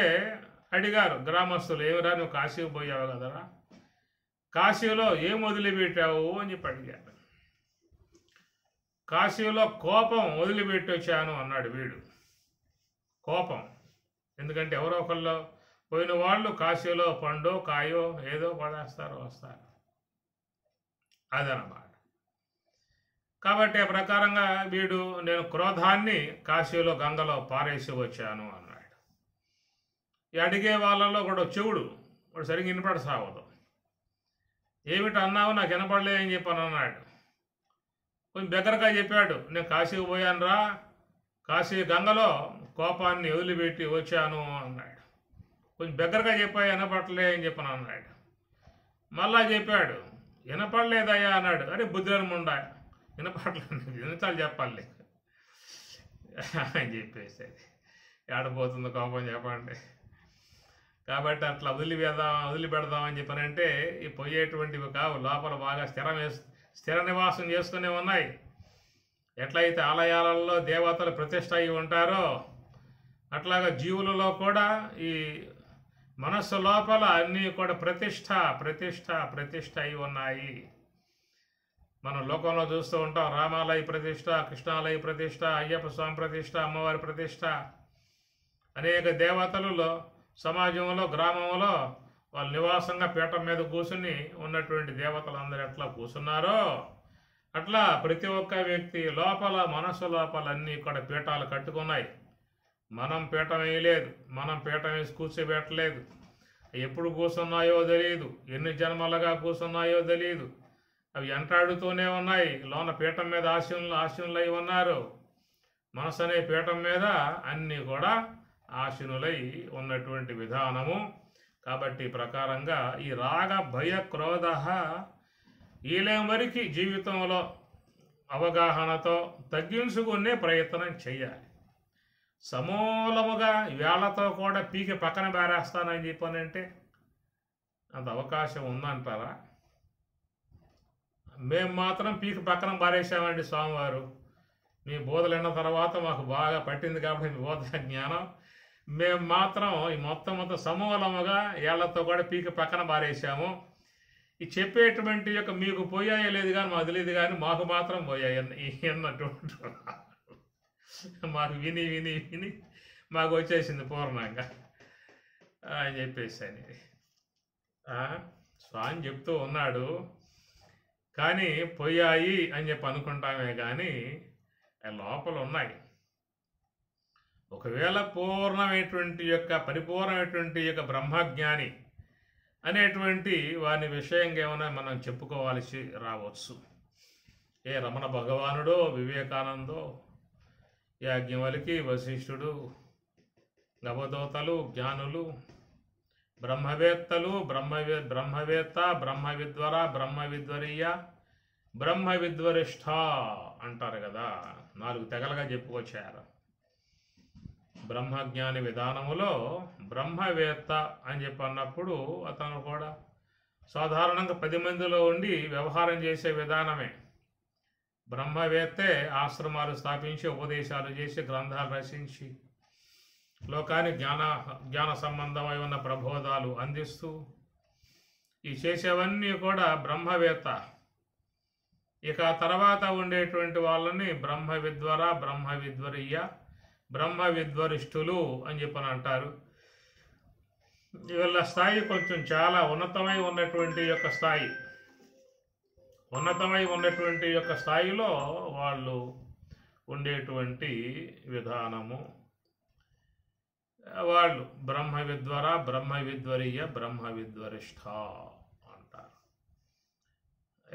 అడిగారు గ్రామస్తులు, ఏమిరా నువ్వు కాశీకి పోయావు కదరా, కాశీలో ఏం వదిలిపెట్టావు అని చెప్పి అడిగారు. కాశీలో కోపం వదిలిపెట్టి వచ్చాను అన్నాడు వీడు. కోపం, ఎందుకంటే ఎవరో ఒకళ్ళు పోయిన వాళ్ళు కాశీలో పండో కాయో ఏదో పడేస్తారు, వస్తారు, అదనమాట. కాబట్టి ఆ ప్రకారంగా వీడు నేను క్రోధాన్ని కాశీలో గంగలో పారేసి వచ్చాను అన్నాడు. ఈ అడిగే వాళ్ళలో కూడా చెవుడు వాడు సరిగ్గా వినపడ సాగదు. ఏమిటి అన్నావు, నాకు వినపడలే అని చెప్పాను అన్నాడు. కొంచెం దగ్గరగా చెప్పాడు, నేను కాశీకి పోయాను రా, కాశీ గంగలో కోపాన్ని వదిలిపెట్టి వచ్చాను అన్నాడు. కొంచెం దగ్గరగా చెప్పా, వినపడలే అని చెప్పాను అన్నాడు. మళ్ళా చెప్పాడు, వినపడలేదయ్యా అన్నాడు. అరే బుద్ధిని ముండా, వినపడలేదు, ఎన్నిసార్లు చెప్పాలి అని చెప్పేసి ఏడపోతుంది కోపం చెప్పండి. కాబట్టి అట్లా వదిలిపెడదామని చెప్పనంటే ఈ పోయేటువంటివి కావు, లోపల బాగా స్థిర నివాసం చేసుకునే ఉన్నాయి. ఎట్లయితే ఆలయాలలో దేవతలు ప్రతిష్ఠ అయి ఉంటారో అట్లాగా జీవులలో కూడా ఈ మనస్సు లోపల అన్నీ కూడా ప్రతిష్ఠ అయి ఉన్నాయి. మనం లోకంలో చూస్తూ ఉంటాం, రామాలయ ప్రతిష్ఠ, కృష్ణాలయ ప్రతిష్ఠ, అయ్యప్ప స్వామి ప్రతిష్ఠ, అమ్మవారి ప్రతిష్ఠ, అనేక దేవతలలో సమాజంలో గ్రామంలో వాళ్ళు నివాసంగా పీఠం మీద కూర్చుని ఉన్నటువంటి దేవతలు అందరూ ఎట్లా కూర్చున్నారో అట్లా ప్రతి ఒక్క వ్యక్తి లోపల మనస్సు లోపల అన్నీ కూడా పీఠాలు కట్టుకున్నాయి. మనం పీఠం వేయలేదు, మనం పీఠం వేసి కూర్చోబెట్టలేదు. ఎప్పుడు కూర్చున్నాయో తెలియదు, ఎన్ని జన్మలుగా కూర్చున్నాయో తెలియదు. అవి ఎంటాడుతూనే ఉన్నాయి. లోన పీఠం మీద ఆశీనులై ఉన్నారు. మనసు అనే పీఠం మీద అన్నీ కూడా ఆశీనులై ఉన్నటువంటి విధానము. కాబట్టి ప్రకారంగా ఈ రాగ భయ క్రోధ వీలేం వరకు జీవితంలో అవగాహనతో తగ్గించుకునే ప్రయత్నం చేయాలి. సమూలముగా వేళ్లతో కూడా పీకి పక్కన బారేస్తానని చెప్పానంటే అంత అవకాశం ఉందంటారా? మేము మాత్రం పీకి పక్కన బారేసామండి స్వామివారు. మీ బోధలు విన్న తర్వాత మాకు బాగా పట్టింది కాబట్టి మీ బోధ జ్ఞానం. మేము మాత్రం ఈ మొత్తం సమూలముగా ఏళ్లతో కూడా పీకి పక్కన బారేసాము. ఈ చెప్పేటువంటి యొక్క మీకు పోయాయో లేదు కానీ మాకు తెలియదు, కానీ మాకు మాత్రం పోయాయి అన్నటువంటి మాకు విని విని విని మాకు వచ్చేసింది పూర్ణంగా అని చెప్పేసాను. స్వామి చెప్తూ ఉన్నాడు, కానీ పోయాయి అని చెప్పి అనుకుంటామే కానీ లోపల ఉన్నాయి. ఒకవేళ పూర్ణమైనటువంటి యొక్క పరిపూర్ణమైనటువంటి యొక్క బ్రహ్మజ్ఞాని అనేటువంటి వారి విషయంగా ఏమైనా మనం చెప్పుకోవాల్సి రావచ్చు. ఏ రమణ భగవానుడో, వివేకానందో, యాజ్ఞవల్కి, వశిష్ఠుడు, అవధూతలు, జ్ఞానులు, బ్రహ్మవేత్తలు, బ్రహ్మవేత్త, బ్రహ్మవిద్వర, బ్రహ్మవిద్వరీయ, బ్రహ్మవిద్వరిష్ఠ అంటారు కదా. 4 తెగలుగా చెప్పుకొచ్చారు. బ్రహ్మజ్ఞాని విధానములో బ్రహ్మవేత్త అని చెప్పి అన్నప్పుడు అతను కూడా సాధారణంగా 10 మందిలో ఉండి వ్యవహారం చేసే విధానమే. బ్రహ్మవేత్తే ఆశ్రమాలు స్థాపించి, ఉపదేశాలు చేసి, గ్రంథాలు రచించి, లోకానికి జ్ఞాన సంబంధమై ఉన్న ప్రబోధాలు అందిస్తూ ఈ చేసేవన్నీ కూడా బ్రహ్మవేత్త. ఇక తర్వాత ఉండేటువంటి వాళ్ళని బ్రహ్మవిద్వర, బ్రహ్మవిద్వరీయ, బ్రహ్మవిద్వరిష్ఠులు అని చెప్పని అంటారు. వీళ్ళ స్థాయి కొంచెం చాలా ఉన్నతమై ఉన్నటువంటి యొక్క స్థాయి. ఉన్నతమై ఉన్నటువంటి యొక్క స్థాయిలో వాళ్ళు ఉండేటువంటి విధానము. వాళ్ళు బ్రహ్మవిద్వర, బ్రహ్మవిద్వరీయ, బ్రహ్మవిద్వరిష్ఠ అంటారు.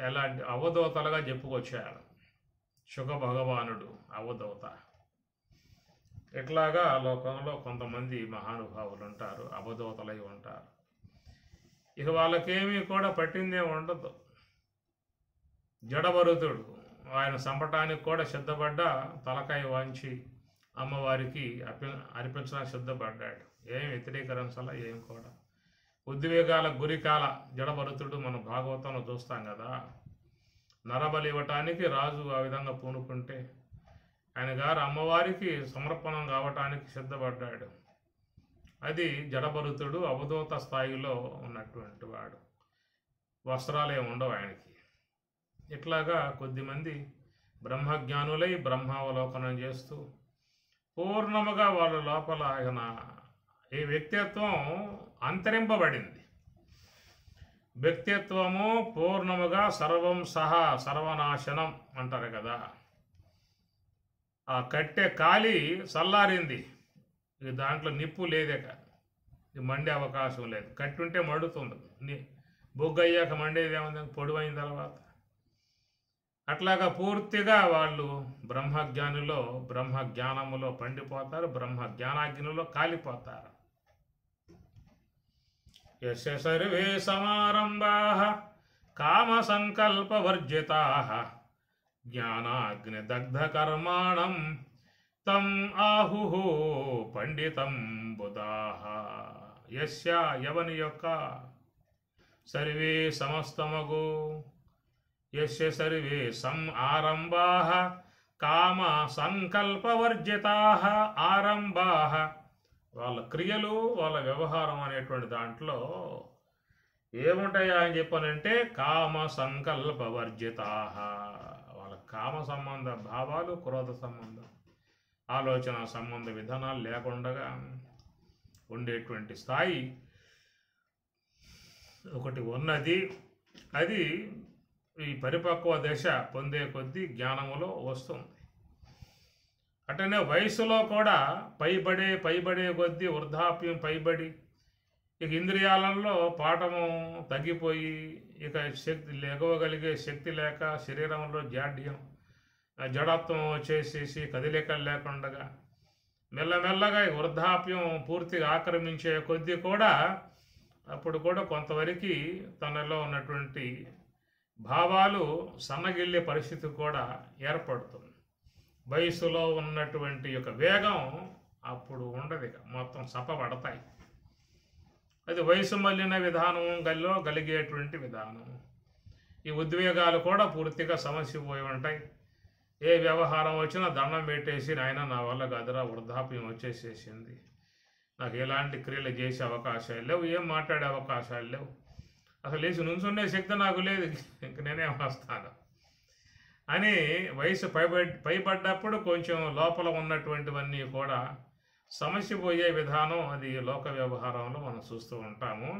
ఎలాంటి అవధూతలుగా చెప్పుకొచ్చారు. శుక భగవానుడు అవధూత. ఇట్లాగా లోకంలో కొంతమంది మహానుభావులు ఉంటారు, అవధూతలై ఉంటారు. ఇక వాళ్ళకేమీ కూడా పట్టిందే ఉండదు. జడభరతుడు ఆయన సంపటానికి కూడా సిద్ధపడ్డ తలకాయ వాంచి అమ్మవారికి అర్పించడానికి సిద్ధపడ్డాడు. ఏం వ్యతిరేకరించాల, ఏం కూడా ఉద్వేగాల గురికాల జడభరతుడు మనం భాగవతంలో చూస్తాం కదా. నరబలి ఇవ్వటానికి రాజు ఆ విధంగా పూనుకుంటే ఆయన గారు అమ్మవారికి సమర్పణం కావటానికి సిద్ధపడ్డాడు. అది జడభరతుడు అవధూత స్థాయిలో ఉన్నటువంటి వాడు. వస్త్రాలే ఉండవు ఆయనకి. ఇట్లాగా కొద్దిమంది బ్రహ్మజ్ఞానులై బ్రహ్మావలోకనం చేస్తూ పూర్ణముగా వాళ్ళ లోపల ఆయన ఈ వ్యక్తిత్వం అంతరింపబడింది. వ్యక్తిత్వము పూర్ణముగా సర్వం సహా సర్వనాశనం అంటారు కదా. ఆ కట్టె కాలి చల్లారింది. ఇక దాంట్లో నిప్పు లేదేక, ఇది మండే అవకాశం లేదు. కట్టి ఉంటే మండుతుంది. బొగ్గయ్యాక మండేది ఏముంది, పొడివైన తర్వాత. అట్లాగా పూర్తిగా వాళ్ళు బ్రహ్మజ్ఞానిలో బ్రహ్మజ్ఞానములో పండిపోతారు, బ్రహ్మజ్ఞానాగ్నిలో కాలిపోతారు. యస్య సర్వే సమారంభాః కామ సంకల్పవర్జితాః జ్ఞానాగ్నిదగ్ధకర్మాణం తం ఆహుః పండితం బుధాః. యస్య యవని యొక్క సర్వే సమస్తమగు, యస్య సర్వే ఆరంభాః కామ సంకల్పవర్జితాః. ఆరంభాః వాళ్ళ క్రియలు, వాళ్ళ వ్యవహారం అనేటువంటి దాంట్లో ఏముంటాయా అని చెప్పానంటే కామ సంకల్పవర్జితాః. వాళ్ళ కామ సంబంధ భావాలు, క్రోధ సంబంధ ఆలోచన సంబంధ విధానాలు లేకుండా ఉండేటువంటి స్థాయి ఒకటి ఉన్నది. అది ఈ పరిపక్వ దశ పొందే కొద్దీ జ్ఞానములో వస్తుంది. అటనే వయసులో కూడా పైబడే కొద్దీ వృద్ధాప్యం పైబడి ఇక ఇంద్రియాలలో పాఠము తగ్గిపోయి ఇక శక్తి లెగవగలిగే శక్తి లేక శరీరంలో జాడ్యం జడత్వం వచ్చేసేసి కదిలికలు లేకుండా మెల్లమెల్లగా ఈ వృద్ధాప్యం పూర్తిగా ఆక్రమించే కొద్దీ కూడా అప్పుడు కూడా కొంతవరకు తనలో ఉన్నటువంటి భావాలు సన్నగిల్లే పరిస్థితి కూడా ఏర్పడుతుంది. వయసులో ఉన్నటువంటి యొక్క వేగం అప్పుడు ఉండదు, ఇక మొత్తం సప్పబడతాయి. అది వయసు మళ్ళిన విధానం కలిగేటువంటి విధానం. ఈ ఉద్వేగాలు కూడా పూర్తిగా సమస్యపోయి ఉంటాయి. ఏ వ్యవహారం వచ్చినా దండం పెట్టేసి నాయన నా వల్ల గదరా వృద్ధాప్యం వచ్చేసేసింది, నాకు ఎలాంటి క్రియలు చేసే అవకాశాలు లేవు, ఏం మాట్లాడే అవకాశాలు లేవు, అసలు లేచి నుంచుండే శక్తి నాకు లేదు, ఇంక నేనేం వస్తాను అని వయసు పైబడ్డప్పుడు కొంచెం లోపల ఉన్నటువంటివన్నీ కూడా సమస్య పోయే విధానం అది లోక వ్యవహారంలో మనం చూస్తూ ఉంటాము.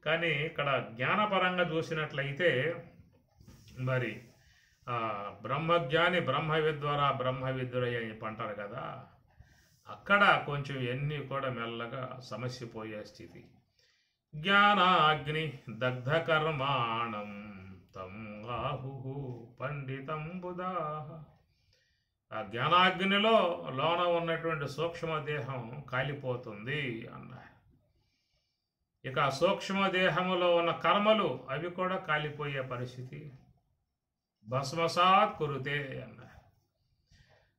కానీ ఇక్కడ జ్ఞానపరంగా చూసినట్లయితే మరి బ్రహ్మజ్ఞాని బ్రహ్మవిద్వరా బ్రహ్మవిద్యురయ్య అని అంటారు కదా, అక్కడ కొంచెం ఎన్ని కూడా మెల్లగా సమస్య పోయే స్థితి. జ్ఞానాగ్ని దగ్ధ కర్మాణం తం ఆహు పండితం బుధాః. ఆ జ్ఞానాగ్నిలో లోన ఉన్నటువంటి సూక్ష్మదేహం కాలిపోతుంది అన్నారు. ఇక ఆ సూక్ష్మదేహములో ఉన్న కర్మలు అవి కూడా కాలిపోయే పరిస్థితి. భస్మసాత్ కురుతే అన్నారు.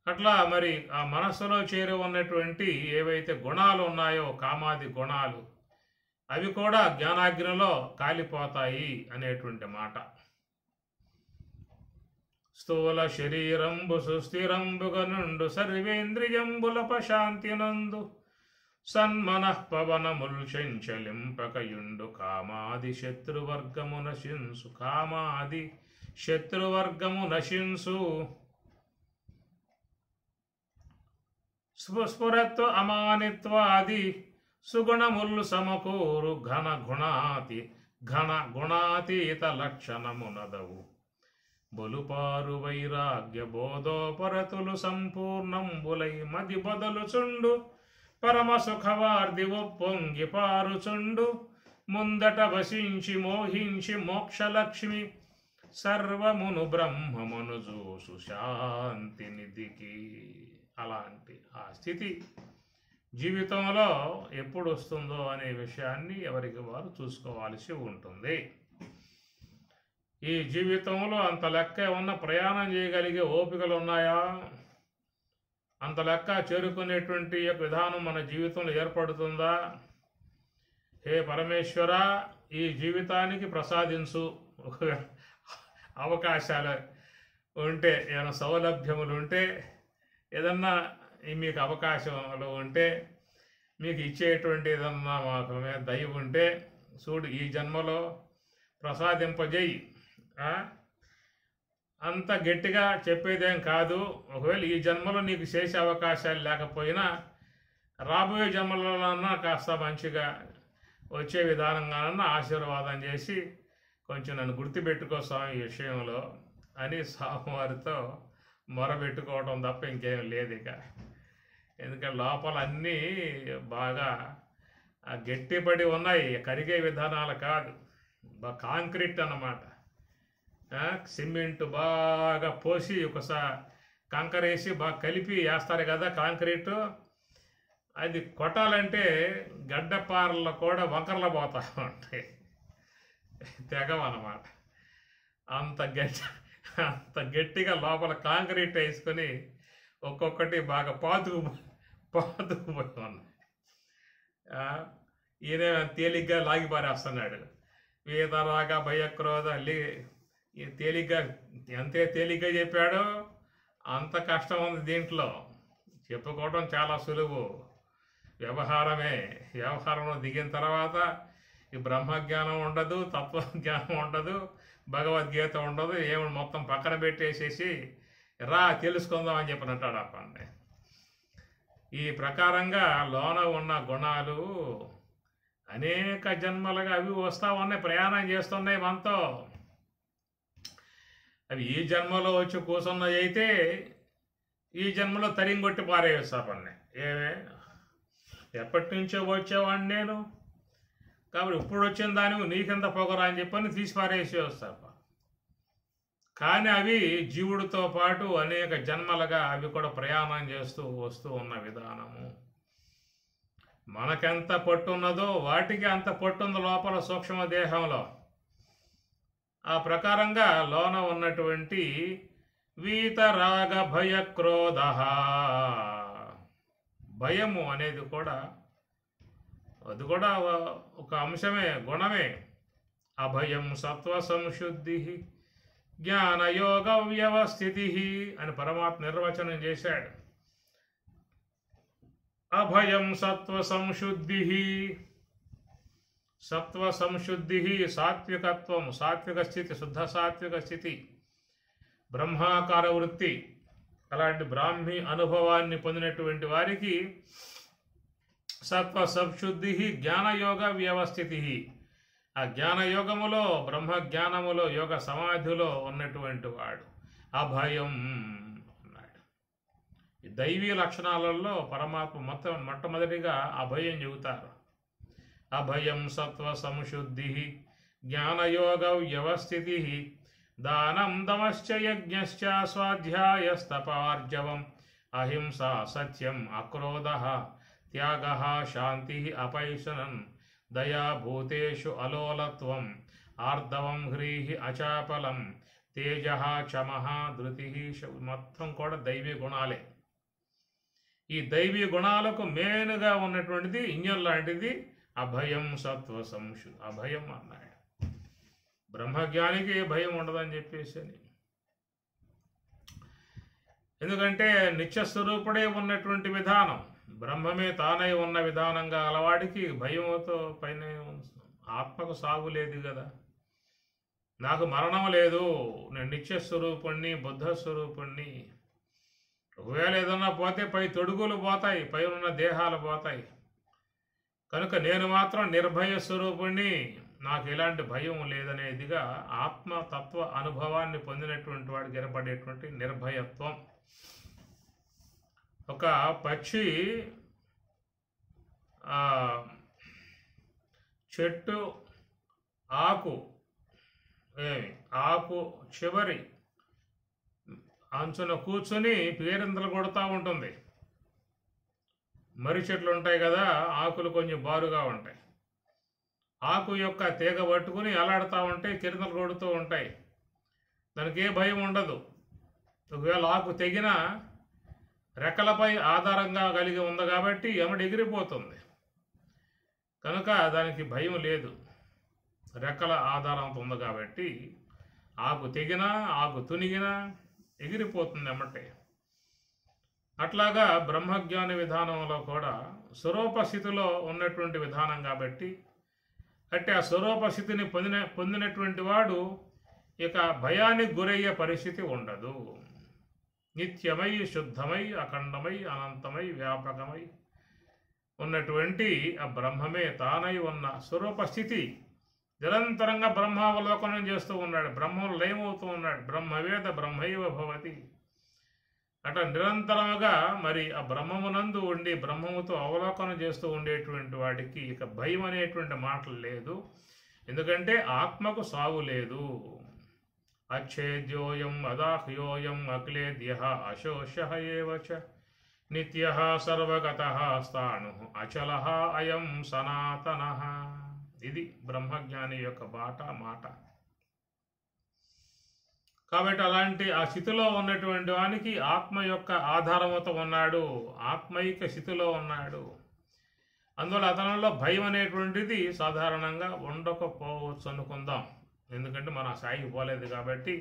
అట్లా మరి ఆ మనస్సులో చేరి ఉన్నటువంటి ఏవైతే గుణాలు ఉన్నాయో కామాది గుణాలు అవి కూడా జ్ఞానాగ్నిలో కాలిపోతాయి అనేటువంటి మాట. స్థూల శరీరంబు సుస్థిరంబుగనుండు సర్వేంద్రియంబుల ప్రశాంతినందు సన్మనః పవనముల్ చంచలింపకయుండు కామాది శత్రువర్గము నశింసు కామాది శత్రువర్గము నశింసు స్ఫురత్వ అమానిత్వాది సుగుణములు సమకూరు ఘన గుణాతీత లక్షణమునదవు బొలుపారు వైరాగ్య బోధోపరతులు సంపూర్ణంబులై మది బదలుచుండు పరమ సుఖవార్ది ఒప్పొంగి పారుచుండు ముందట వసించి మోహించి మోక్షలక్ష్మి సర్వమును బ్రహ్మమును జూసు శాంతి నిధికి. అలాంటి ఆ స్థితి జీవితంలో ఎప్పుడు వస్తుందో అనే విషయాన్ని ఎవరికి వారు చూసుకోవాల్సి ఉంటుంది. ఈ జీవితంలో అంత లెక్క ఉన్న ప్రయాణం చేయగలిగే ఓపికలు ఉన్నాయా, అంత లెక్క చేరుకునేటువంటి విధానం మన జీవితంలో ఏర్పడుతుందా? హే పరమేశ్వర, ఈ జీవితానికి ప్రసాదించు అవకాశాలు ఉంటే, ఏమైనా సౌలభ్యములు ఉంటే, ఏదన్నా మీకు అవకాశాలు ఉంటే, మీకు ఇచ్చేటువంటి ఏదన్నా మాకు దయ ఉంటే చూడు ఈ జన్మలో ప్రసాదింపజేయి. అంత గట్టిగా చెప్పేదేం కాదు. ఒకవేళ ఈ జన్మలో నీకు చేసే అవకాశాలు లేకపోయినా రాబోయే జన్మలన్నా కాస్త మంచిగా వచ్చే విధానంగానన్నా ఆశీర్వాదం చేసి కొంచెం నన్ను గుర్తుపెట్టుకో స్వామి ఈ విషయంలో అని స్వామివారితో మొరబెట్టుకోవడం తప్ప ఇంకేం లేదు ఇక. ఎందుకంటే లోపల అన్నీ బాగా గట్టిపడి ఉన్నాయి, కరిగే విధానాలు కాదు, కాంక్రీట్ అన్నమాట. సిమెంట్ బాగా పోసి ఒకసారి కంకరేసి బాగా కలిపి వేస్తారు కదా కాంక్రీటు, అది కొట్టాలంటే గడ్డపారల్లో కూడా వంకరలు పోతూ ఉంటాయి, తెగవన్నమాట. అంత గట్టిగా లోపల కాంక్రీట్ వేసుకొని ఒక్కొక్కటి బాగా పాతుకుపోయి ఉన్నాయి. ఈయన తేలిగ్గా లాగి పారేస్తున్నాడు. వీతరాగా భయక్రోధ తేలిగ్గా ఎంతే తేలిగ్గా చెప్పాడో అంత కష్టం ఉంది దీంట్లో. చెప్పుకోవడం చాలా సులువు, వ్యవహారంలో దిగిన తర్వాత ఈ బ్రహ్మజ్ఞానం ఉండదు, తత్వజ్ఞానం ఉండదు, భగవద్గీత ఉండదు, ఏమి మొత్తం పక్కన పెట్టేసేసి రా తెలుసుకుందాం అని చెప్పినట్టాడు అప్పండి. ఈ ప్రకారంగా లోన ఉన్న గుణాలు అనేక జన్మలుగా అవి వస్తూ ఉన్నాయి, ప్రయాణం చేస్తున్నాయి మనతో. అవి ఈ జన్మలో వచ్చి కూర్చున్నది అయితే ఈ జన్మలో తరింగొట్టి పారేస్తాపన్నే. ఏమే ఎప్పటి నుంచో వచ్చేవాడిని నేను, కాబట్టి ఇప్పుడు వచ్చిన దానికి నీకెంత పొగరా అని చెప్పని తీసి పారేసి వస్తాప. కానీ అవి జీవుడితో పాటు అనేక జన్మలుగా అవి కూడా ప్రయాణం చేస్తూ వస్తూ ఉన్న విధానము. మనకెంత పట్టున్నదో వాటికి అంత పట్టుంది లోపల సూక్ష్మ దేహంలో. ఆ ప్రకారంగా లోన ఉన్నటువంటి వీతరాగ భయ క్రోధ, భయము అనేది కూడా అది కూడా ఒక అంశమే, గుణమే. అభయం సత్వ సంశుద్ధి జ్ఞానయోగ వ్యవస్థితి అని పరమాత్మ నిర్వచనం చేశాడు. అభయం సత్వ సంశుద్ధి, సత్వ సంశుద్ధి సాత్వికత్వం, సాత్విక స్థితి, శుద్ధ సాత్విక స్థితి, బ్రహ్మాకార వృత్తి. అలాంటి బ్రాహ్మీ అనుభవాన్ని పొందినటువంటి వారికి సత్వ సంశుద్ధి జ్ఞానయోగ వ్యవస్థితి. ఆ జ్ఞానయోగములో, బ్రహ్మజ్ఞానములో, యోగ సమాధిలో ఉన్నటువంటి వాడు అభయం అన్నాడు. ఈ దైవీ లక్షణాలలో పరమాత్మ మొట్టమొదటిగా అభయం చెబుతారు. అభయం సత్వ సంశుద్ధి జ్ఞానయోగ వ్యవస్థితి దానం దమశ్చ యజ్ఞశ్చ స్వాధ్యాయస్తపార్జవం అహింసా సత్యం అక్రోధ త్యాగ శాంతి అపైశనం దయా భూతేషు అలోలత్వం ఆర్దవం హ్రీహి అచాపలం తేజ క్షమః ధృతి. మొత్తం కూడా దైవీ గుణాలే. ఈ దైవీ గుణాలకు మెయిన్గా ఉన్నటువంటిది ఇంజన్ లాంటిది అభయం సత్వ సంశుద్ధి. అభయం అన్నాడు. బ్రహ్మజ్ఞానికి భయం ఉండదని చెప్పేసి అని. ఎందుకంటే నిత్యస్వరూపుడే ఉన్నటువంటి విధానం, బ్రహ్మమే తానై ఉన్న విధానంగా అలవాడికి భయంతో పైన ఆత్మకు సాగు లేదు కదా. నాకు మరణం లేదు, నేను నిత్యస్వరూపుణ్ణి, బుద్ధస్వరూపుణ్ణి. ఒకవేళ ఏదన్నా పోతే పై తొడుగులు పోతాయి, పై ఉన్న దేహాలు పోతాయి. కనుక నేను మాత్రం నిర్భయ స్వరూపుణ్ణి, నాకు ఎలాంటి భయం లేదనేదిగా ఆత్మతత్వ అనుభవాన్ని పొందినటువంటి వాడికి ఏర్పడేటువంటి నిర్భయత్వం. ఒక పక్షి చెట్టు ఆకు చివరి అంచున కూర్చొని పేరింతలు కొడుతూ ఉంటుంది. మర్రి చెట్లు ఉంటాయి కదా, ఆకులు కొంచెం బారుగా ఉంటాయి. ఆకు యొక్క తీగ పట్టుకుని అలాడుతూ ఉంటాయి, కిరింతలు కొడుతూ ఉంటాయి. దానికి ఏ భయం ఉండదు. ఒకవేళ ఆకు తెగినా రెక్కలపై ఆధారంగా కలిగి ఉంది కాబట్టి ఎమడి ఎగిరిపోతుంది. కనుక దానికి భయం లేదు, రెక్కల ఆధారంతో ఉంది కాబట్టి ఆకు తెగినా ఆకు తునిగినా ఎగిరిపోతుంది ఎమ్మటే. అట్లాగా బ్రహ్మజ్ఞాన విధానంలో కూడా స్వరూప స్థితిలో ఉన్నటువంటి విధానం కాబట్టి అంటే ఆ స్వరూప స్థితిని పొందినటువంటి వాడు ఇక భయానికి గురయ్యే పరిస్థితి ఉండదు. నిత్యమై, శుద్ధమై, అఖండమై, అనంతమై, వ్యాపకమై ఉన్నటువంటి ఆ బ్రహ్మమే తానై ఉన్న స్వరూప స్థితి. నిరంతరంగా బ్రహ్మావలోకనం చేస్తూ ఉన్నాడు, బ్రహ్మం లయమవుతూ ఉన్నాడు. బ్రహ్మవేద బ్రహ్మైవ భవతి. అట్లా నిరంతరముగా మరి ఆ బ్రహ్మమునందు ఉండి బ్రహ్మముతో అవలోకనం చేస్తూ ఉండేటువంటి వాడికి ఇక భయం అనేటువంటి మాటలు లేదు. ఎందుకంటే ఆత్మకు సావు లేదు. అచ్ఛేద్యోయం అదాహ్యోయం అక్లేద్యః అశోష్యః ఏవ చ నిత్యః సర్వగతః స్థాణుః అచలః అయం సనాతనః. ఇది బ్రహ్మజ్ఞాని యొక్క మాట. కాబట్టి అలాంటి ఆ స్థితిలో ఉన్నటువంటి వానికి ఆత్మ యొక్క ఆధారముతో ఉన్నాడు, ఆత్మైక స్థితిలో ఉన్నాడు. అందువల్ల అతనిలో భయం అనేటువంటిది సాధారణంగా ఉండకపోవచ్చు అనుకుందాం. ఎందుకంటే మన స్థాయికి పోలేదు కాబట్టి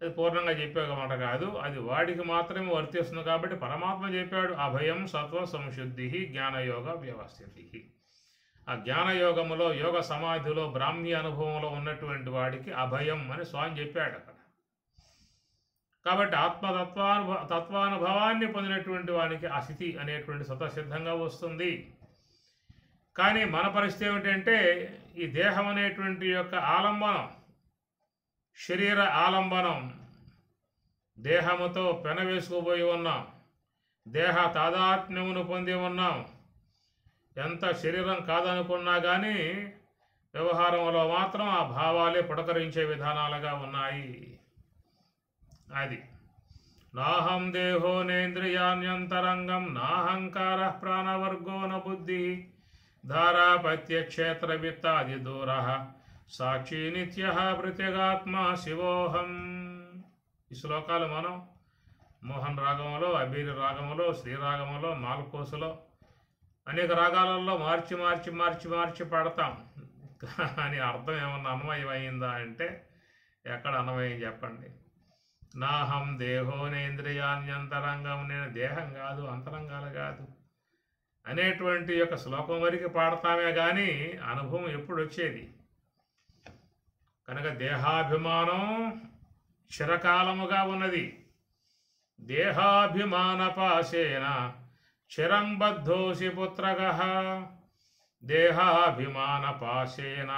అది పూర్ణంగా చెప్పేమాట కాదు, అది వాడికి మాత్రమే వర్తిస్తుంది. కాబట్టి పరమాత్మ చెప్పాడు అభయం సత్వ సంశుద్ధి జ్ఞానయోగ వ్యవస్థితి. ఆ జ్ఞానయోగములో, యోగ సమాధిలో, బ్రాహ్మీ అనుభవంలో ఉన్నటువంటి వాడికి అభయం అని స్వామి చెప్పాడు అక్కడ. కాబట్టి తత్వానుభవాన్ని పొందినటువంటి వానికి ఆ స్థితి అనేటువంటి స్వతసిద్ధంగా వస్తుంది. కానీ మన పరిస్థితి ఏమిటంటే ఈ దేహం అనేటువంటి యొక్క ఆలంబనం, శరీర ఆలంబనం దేహముతో పెనవేసుకుపోయి ఉన్నాం, దేహ తాదాత్మ్యమును పొంది ఉన్నాం. ఎంత శరీరం కాదనుకున్నా కానీ వ్యవహారంలో మాత్రం ఆ భావాలే పుడకరించే విధానాలుగా ఉన్నాయి. అది నాహం దేహో నేంద్రియాణ్యంతరంగం నాహంకార ప్రాణవర్గో న బుద్ధి ధారాపత్యక్షేత్ర విత్తాది దూర సాక్షి నిత్య ప్రత్యేగాత్మ శివోహం. ఈ శ్లోకాలు మనం మోహన్ రాగంలో, అబీరి రాగంలో, శ్రీరాగంలో, మాల్కోసులో అనేక రాగాలలో మార్చి మార్చి మార్చి మార్చి పాడతాం. కానీ అర్థం ఏమన్నా అన్వయం అయిందా అంటే ఎక్కడ అన్వయం చెప్పండి. నాహం దేహోనేంద్రియాణ్యంతరంగం, నేను దేహం కాదు, అంతరంగాలు కాదు అనేటువంటి యొక్క శ్లోకం వరకు పాడతామే కానీ అనుభవం ఎప్పుడు వచ్చేది? కనుక దేహాభిమానం చిరకాలముగా ఉన్నది. దేహాభిమాన పాశేన చిరం బద్ధోసి పుత్రగః. దేహాభిమాన పాశేన,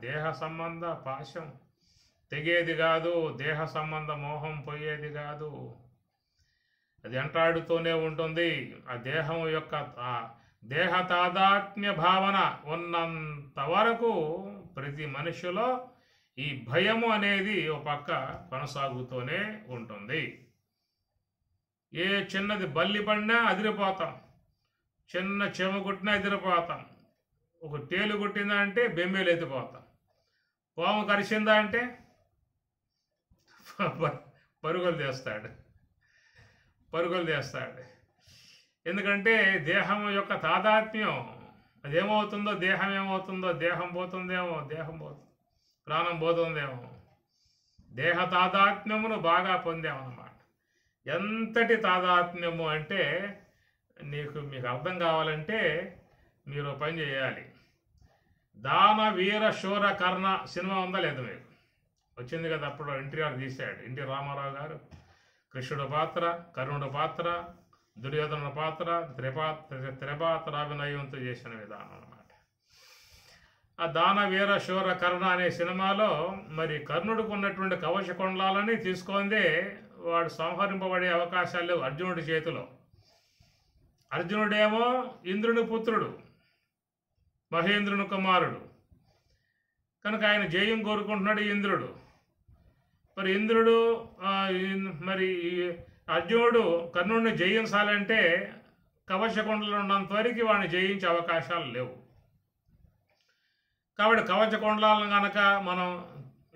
దేహ సంబంధ పాశం తెగేది కాదు, దేహ సంబంధ మోహం పోయేది కాదు, అది వెంటాడుతూనే ఉంటుంది. ఆ దేహం యొక్క దేహ తాదాత్మ్య భావన ఉన్నంత వరకు ప్రతి మనిషిలో ఈ భయము అనేది ఒక పక్క కొనసాగుతూనే ఉంటుంది. ఏ చిన్నది బల్లి పడినా అదిరిపోతాం, చిన్న చెమ కుట్టినా ఎదిరిపోతాం, ఒక తేలు కుట్టిందా అంటే బెంబేలు ఎత్తిపోతాం, పాము కరిచిందా అంటే పరుగులు తీస్తాడు. ఎందుకంటే దేహం యొక్క తాదాత్మ్యం అదేమవుతుందో, దేహం ఏమవుతుందో, దేహం పోతుందేమో, ప్రాణం పోతుందేమో, దేహ తాదాత్మ్యమును బాగా పొందామన్నమాట. ఎంతటి తాదాత్మ్యము అంటే మీకు అర్థం కావాలంటే మీరు పని చేయాలి. దాన వీర శూర కర్ణ సినిమా ఉందా లేదా? మీకు వచ్చింది కదా, అప్పుడు ఎన్టీఆర్ తీశాడు. ఎన్టీ రామారావు గారు కృష్ణుడు పాత్ర, కర్ణుడు పాత్ర, దుర్యోధనుడు పాత్ర త్రిపాత్రాభినయంతో చేసిన విధానం అన్నమాట. ఆ దాన వీర శూర కర్ణ అనే సినిమాలో మరి కర్ణుడికి ఉన్నటువంటి కవచ కుండలాలని తీసుకుందే వాడు సంహరింపబడే అవకాశాలు లేవు అర్జునుడి చేతిలో. అర్జునుడేమో ఇంద్రుని పుత్రుడు, మహేంద్రుని కుమారుడు, కనుక ఆయన జయం కోరుకుంటున్నాడు ఇంద్రుడు. మరి ఇంద్రుడు మరి అర్జునుడు కర్ణుడిని జయించాలంటే కవచకొండలు ఉన్నంత వరకు వాడిని జయించే అవకాశాలు లేవు. కాబట్టి కవచకొండలను కనుక మనం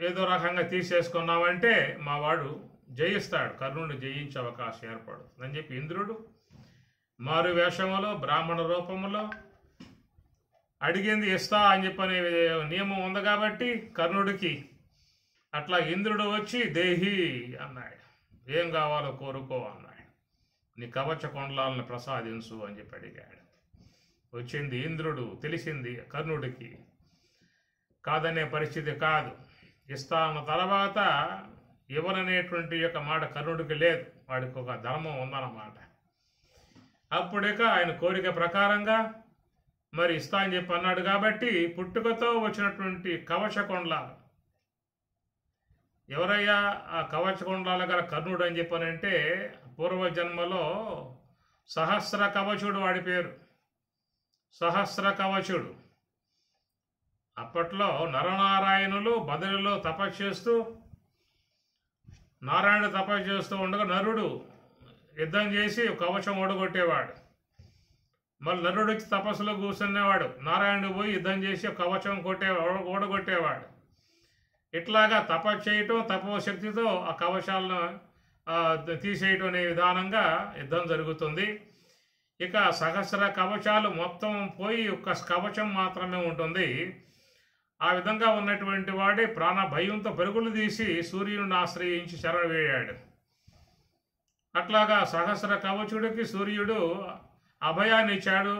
ఏదో రకంగా తీసేసుకున్నామంటే మా వాడు జయిస్తాడు, కర్ణుడిని జయించే అవకాశం ఏర్పడుతుంది అని చెప్పి ఇంద్రుడు మారు వేషములో బ్రాహ్మణ రూపములో అడిగింది ఇస్తా అని చెప్పనే నియమం ఉంది కాబట్టి కర్ణుడికి అట్లా ఇంద్రుడు వచ్చి దేహి అన్నాడు, ఏం కావాలో కోరుకో అన్నాడు, నీ కవచ కొండలాలను ప్రసాదించు అని చెప్పి అడిగాడు. వచ్చింది ఇంద్రుడు, తెలిసింది కర్ణుడికి కాదనే పరిస్థితి కాదు. ఇస్తా అన్న తర్వాత ఇవ్వననేటువంటి యొక్క మాట కర్ణుడికి లేదు, వాడికి ఒక ధర్మం ఉందన్నమాట. అప్పుడిక ఆయన కోరిక ప్రకారంగా మరి ఇస్తా అని చెప్పి అన్నాడు కాబట్టి పుట్టుకతో వచ్చినటువంటి కవచ కొండలాలు ఎవరయ్యా ఆ కవచ కొండలాల గల కర్ణుడు అని చెప్పనంటే పూర్వజన్మలో సహస్ర కవచుడు వాడి పేరు, సహస్ర కవచుడు. అప్పట్లో నరనారాయణులు బదరిలో తపస్సు చేస్తూ నారాయణుడు తపస్సు చేస్తూ ఉండగా నరుడు యుద్ధం చేసి కవచం ఓడగొట్టేవాడు. మళ్ళీ నరుడు వచ్చి తపస్సులో కూర్చునేవాడు, నారాయణుడు పోయి యుద్ధం చేసి కవచం ఓడగొట్టేవాడు. ఇట్లాగా తపస్సు చేయటం, తపోశక్తితో ఆ కవచాలను తీసేయటం అనే విధానంగా యుద్ధం జరుగుతుంది. ఇక సహస్ర కవచాలు మొత్తం పోయి ఒక్క కవచం మాత్రమే ఉంటుంది. ఆ విధంగా ఉన్నటువంటి వాడే ప్రాణ భయంతో పరుగులు తీసి సూర్యుని ఆశ్రయించి శరణ వేయాడు. అట్లాగా సహస్ర కవచుడికి సూర్యుడు అభయాన్ని ఇచ్చాడు,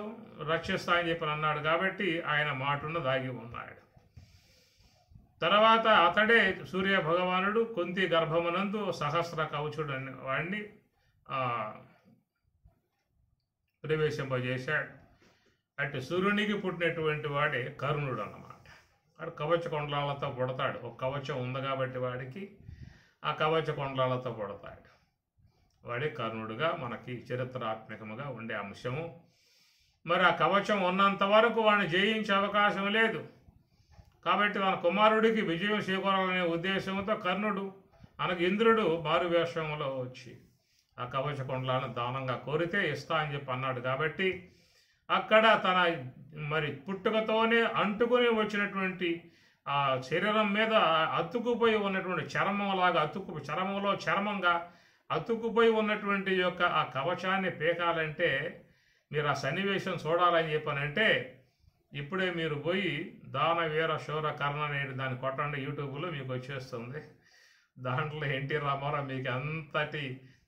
రక్షిస్తా అని చెప్పి అన్నాడు కాబట్టి ఆయన మాటున దాగి ఉన్నాడు. తర్వాత అతడే సూర్య భగవానుడు కుంతి గర్భమునందు సహస్ర కవచుడు వాడిని ప్రవేశింపజేశాడు. అటు సూర్యునికి పుట్టినటువంటి వాడే కర్ణుడు అన్నమాట. వాడు కవచ కొండలాలతో పుడతాడు, ఒక కవచం ఉంది కాబట్టి వాడికి ఆ కవచ కొండలాలతో పుడతాడు. వాడే కర్ణుడుగా మనకి చరిత్రాత్మకముగా ఉండే అంశము. మరి ఆ కవచం ఉన్నంత వరకు వాడిని జయించే అవకాశం లేదు. కాబట్టి తన కుమారుడికి విజయం చేకూరాలనే ఉద్దేశంతో కర్ణుడు అనగా ఇంద్రుడు మారువేషంలో వచ్చి ఆ కవచ కుండలాలను దానంగా కోరితే ఇస్తా అని చెప్పి అన్నాడు. కాబట్టి అక్కడ తన మరి పుట్టుకతోనే అంటుకుని వచ్చినటువంటి ఆ శరీరం మీద అతుక్కుపోయి ఉన్నటువంటి చర్మంలాగా చర్మంలో చర్మంగా అతుక్కుపోయి ఉన్నటువంటి యొక్క ఆ కవచాన్ని పీకాలంటే మీరు ఆ సన్నివేశం చూడాలని చెప్పానంటే ఇప్పుడే మీరు పోయి దానవీర శూర కర్ణ అనేది దాన్ని కొట్టండి, యూట్యూబ్లో మీకు వచ్చేస్తుంది. దాంట్లో ఎన్టీ రామారావు మీకు అంతటి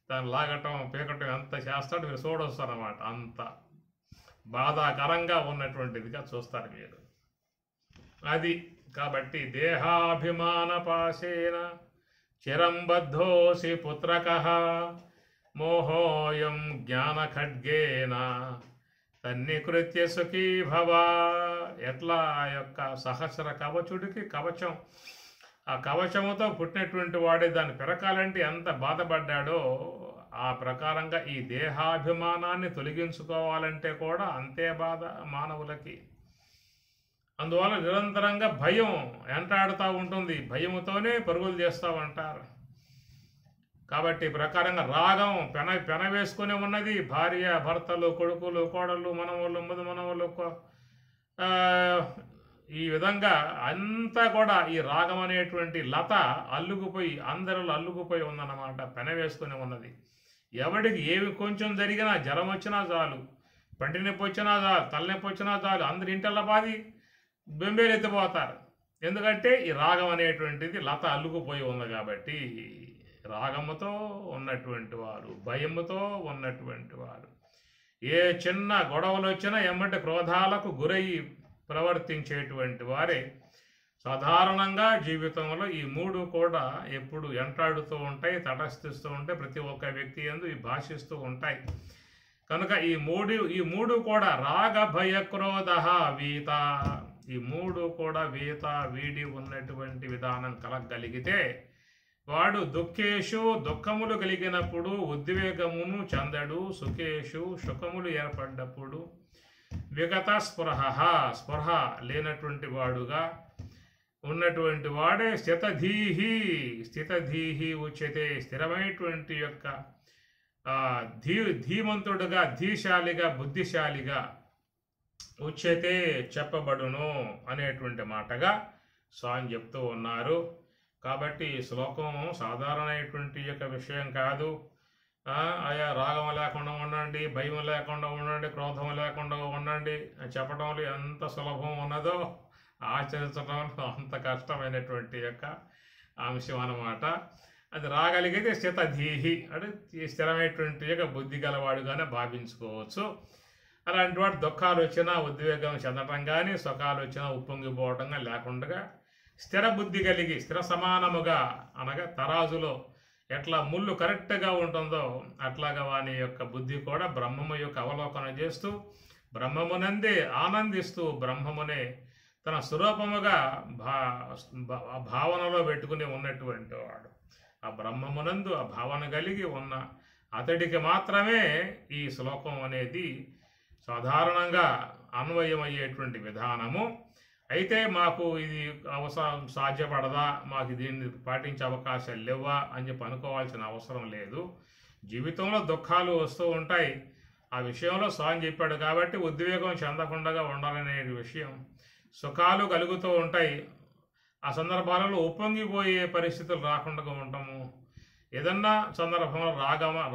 దాన్ని లాగటం పీకటం ఎంత చేస్తాడో మీరు చూడొస్తారన్నమాట. అంత బాధాకరంగా ఉన్నటువంటిదిగా చూస్తారు మీరు. అది కాబట్టి దేహాభిమాన పాశేన చిరంబద్ధోసి పుత్రకః మోహోయం జ్ఞాన ఖడ్గేన తన్నికృత్య సుఖీ భవ. ఎట్లా ఆ యొక్క సహస్ర కవచుడికి కవచం, ఆ కవచముతో పుట్టినటువంటి వాడే దాన్ని పెరకాలంటే ఎంత బాధపడ్డాడో ఆ ప్రకారంగా ఈ దేహాభిమానాన్ని తొలగించుకోవాలంటే కూడా అంతే బాధ మానవులకి. అందువల్ల నిరంతరంగా భయం వెంటాడుతూ ఉంటుంది, భయముతోనే పరుగులు చేస్తూ ఉంటారు. కాబట్టి ప్రకారంగా రాగం పెన వేసుకునే ఉన్నది. భార్య భర్తలు, కొడుకులు, కోడళ్ళు, మనవళ్ళు, ముదు మనవళ్ళు, ఈ విధంగా అంతా కూడా ఈ రాగం అనేటువంటి లత అల్లుకుపోయి అందరిలో అల్లుకుపోయి ఉందన్నమాట. పెన వేసుకుని ఉన్నది. ఎవడికి ఏమి కొంచెం జరిగినా, జ్వరం వచ్చినా చాలు, పంటి నొప్పి వచ్చినా చాలు, తలనొప్పి వచ్చినా చాలు, అందరి ఇంటల్లో బాది బెంబేలు ఎత్తిపోతారు. ఎందుకంటే ఈ రాగం అనేటువంటిది లత అల్లుకుపోయి ఉంది. కాబట్టి రాగముతో ఉన్నటువంటి వారు, భయముతో ఉన్నటువంటి వారు ఏ చిన్న గొడవలు వచ్చినా ఎమ్మటి క్రోధాలకు గురయ్యి ప్రవర్తించేటువంటి వారే సాధారణంగా జీవితంలో ఈ మూడు కూడా ఎప్పుడు ఎంటాడుతూ ఉంటాయి, తటస్థిస్తూ ఉంటాయి. ప్రతి ఒక్క వ్యక్తి యందు ఈ భాషిస్తూ ఉంటాయి. కనుక ఈ మూడు కూడా రాగ భయ క్రోధ వీత, ఈ మూడు కూడా వీత వీడి ఉన్నటువంటి విధానం కలగలిగితే వాడు దుఃఖేషు దుఃఖములు కలిగినప్పుడు ఉద్వేగమును చెందడు, సుఖేషు సుఖములు ఏర్పడ్డప్పుడు విగత స్పృహ లేనటువంటి వాడుగా ఉన్నటువంటి వాడే స్థితధీహి ఉచ్యతే. స్థిరమైనటువంటి యొక్క ధీమంతుడుగా, ధీశాలిగా, బుద్ధిశాలిగా ఉచ్యతే చెప్పబడును అనేటువంటి మాటగా స్వామి చెప్తూ ఉన్నారు. కాబట్టి ఈ శ్లోకం సాధారణమైనటువంటి యొక్క విషయం కాదు. ఆయా రాగం లేకుండా ఉండండి, భయం లేకుండా ఉండండి, క్రోధం లేకుండా ఉండండి చెప్పడంలో ఎంత సులభం ఉన్నదో ఆచరించడంలో అంత కష్టమైనటువంటి యొక్క అంశం అన్నమాట. అది రాగలిగితే స్థితధీహి అంటే స్థిరమైనటువంటి యొక్క బుద్ధి గలవాడుగానే భావించుకోవచ్చు. అలాంటి వాడు దుఃఖాలు వచ్చినా ఉద్వేగం చెందటం కానీ, సుఖాలు వచ్చినా ఉప్పొంగిపోవటం కానీ లేకుండా స్థిర బుద్ధి కలిగి స్థిర సమానముగా అనగా తరాజులో ఎట్లా ముళ్ళు కరెక్ట్గా ఉంటుందో అట్లాగా వాని యొక్క బుద్ధి కూడా బ్రహ్మము యొక్క అవలోకన చేస్తూ బ్రహ్మమునందే ఆనందిస్తూ బ్రహ్మమునే తన స్వరూపముగా భావనలో పెట్టుకుని ఉన్నటువంటి వాడు. ఆ బ్రహ్మమునందు ఆ భావన కలిగి ఉన్న అతడికి మాత్రమే ఈ శ్లోకం అనేది సాధారణంగా అన్వయమయ్యేటువంటి విధానము. అయితే మాకు ఇది అవసరం సాధ్యపడదా, మాకు దీన్ని పాటించే అవకాశాలు లేవా అని చెప్పి అనుకోవాల్సిన అవసరం లేదు. జీవితంలో దుఃఖాలు వస్తూ ఉంటాయి. ఆ విషయంలో స్వామి చెప్పాడు కాబట్టి ఉద్వేగం చెందకుండా ఉండాలనే విషయం. సుఖాలు కలుగుతూ ఉంటాయి. ఆ సందర్భాలలో ఉప్పొంగిపోయే పరిస్థితులు రాకుండా ఉంటాము. ఏదన్నా సందర్భంలో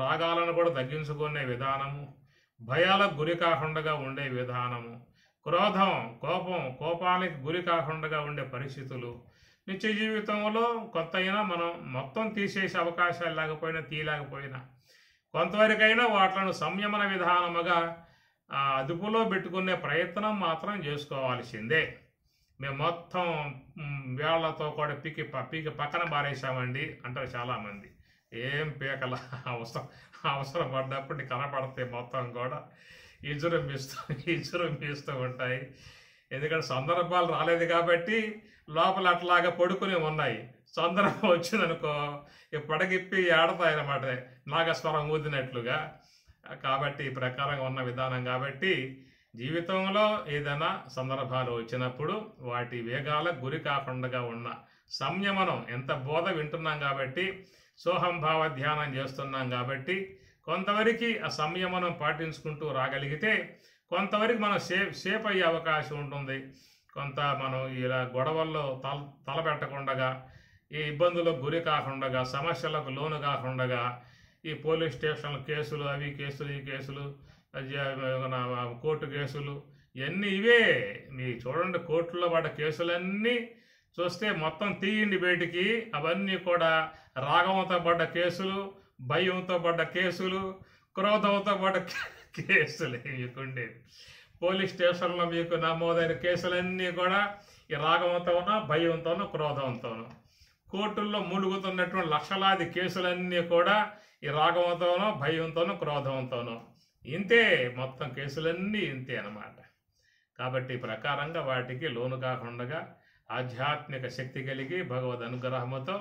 రాగాలను కూడా తగ్గించుకునే విధానము, భయాలకు గురి కాకుండా ఉండే విధానము, క్రోధం కోపానికి గురి కాకుండా ఉండే పరిస్థితులు నిత్య జీవితంలో కొంత అయినా మనం మొత్తం తీసేసే అవకాశాలు తీయలేకపోయినా కొంతవరకైనా వాటిని సంయమన విధానముగా అదుపులో పెట్టుకునే ప్రయత్నం మాత్రం చేసుకోవాల్సిందే. మేము మొత్తం వేళ్లతో కూడా పీకి పక్కన బారేసామండి అంటారు చాలామంది. ఏం పీకల అవసరం పడ్డప్పుడు కనపడితే మొత్తం కూడా ఇజురంభిస్తూ ఉంటాయి. ఎందుకంటే సందర్భాలు రాలేదు కాబట్టి లోపల అట్లాగా పడుకుని ఉన్నాయి. సందర్భం వచ్చిందనుకో ఇక పడగిప్పి ఆడతాయన్నమాట, నాగస్వరం ఊదినట్లుగా. కాబట్టి ఈ ప్రకారంగా ఉన్న విధానం. కాబట్టి జీవితంలో ఏదైనా సందర్భాలు వచ్చినప్పుడు వాటి వేగాలకు గురి కాకుండా ఉన్న సంయమనం, ఎంత బోధ వింటున్నాం కాబట్టి, సోహంభావ ధ్యానం చేస్తున్నాం కాబట్టి కొంతవరకు ఆ సంయమనం పాటించుకుంటూ రాగలిగితే కొంతవరకు మనం సేఫ్ అయ్యే అవకాశం ఉంటుంది. కొంత మనం ఇలా గొడవల్లో తలపెట్టకుండా, ఈ ఇబ్బందులకు గురి కాకుండా, సమస్యలకు లోను కాకుండా, ఈ పోలీస్ స్టేషన్ల కేసులు, అవి కేసులు, ఈ కేసులు, కోర్టు కేసులు, ఇవన్నీ ఇవే. మీ చూడండి, కోర్టులో పడ్డ కేసులన్నీ చూస్తే మొత్తం తీయండి బయటికి, అవన్నీ కూడా రాగంతో పడ్డ కేసులు, భయంతో పడ్డ కేసులు, క్రోధంతో పడ్డ కేసులు మీకుండేది. పోలీస్ స్టేషన్లో మీకు నమోదైన కేసులన్నీ కూడా ఈ రాగంతోనో, భయంతోనో, క్రోధంతోనో. కోర్టుల్లో ములుగుతున్నటువంటి లక్షలాది కేసులన్నీ కూడా ఈ రాగంతోనో, భయంతోనో, క్రోధంతోనో. ఇంతే, మొత్తం కేసులన్నీ ఇంతే అన్నమాట. కాబట్టి ఈ ప్రకారంగా వాటికి లోను కాకుండా ఆధ్యాత్మిక శక్తి కలిగి భగవద్ అనుగ్రహముతో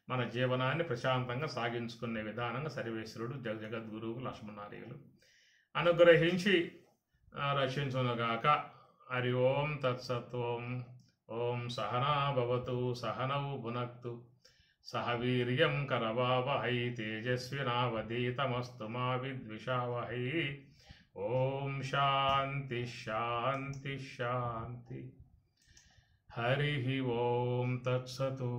మన జీవనాన్ని ప్రశాంతంగా సాగించుకునే విధానంగా సర్వేశ్వరుడు జగద్గురువు లక్ష్మణార్యులు అనుగ్రహించి రక్షించునుగాక. హరి ఓం తత్సత్వం. ఓం సహనా భవతు, సహనౌ భునక్తు, సహ వీర్యం కరవావహై, తేజస్వినావధీతమస్తు మా విద్విషావహై. ఓం శాంతి శాంతి శాంతి. హరి ఓం తత్సతు.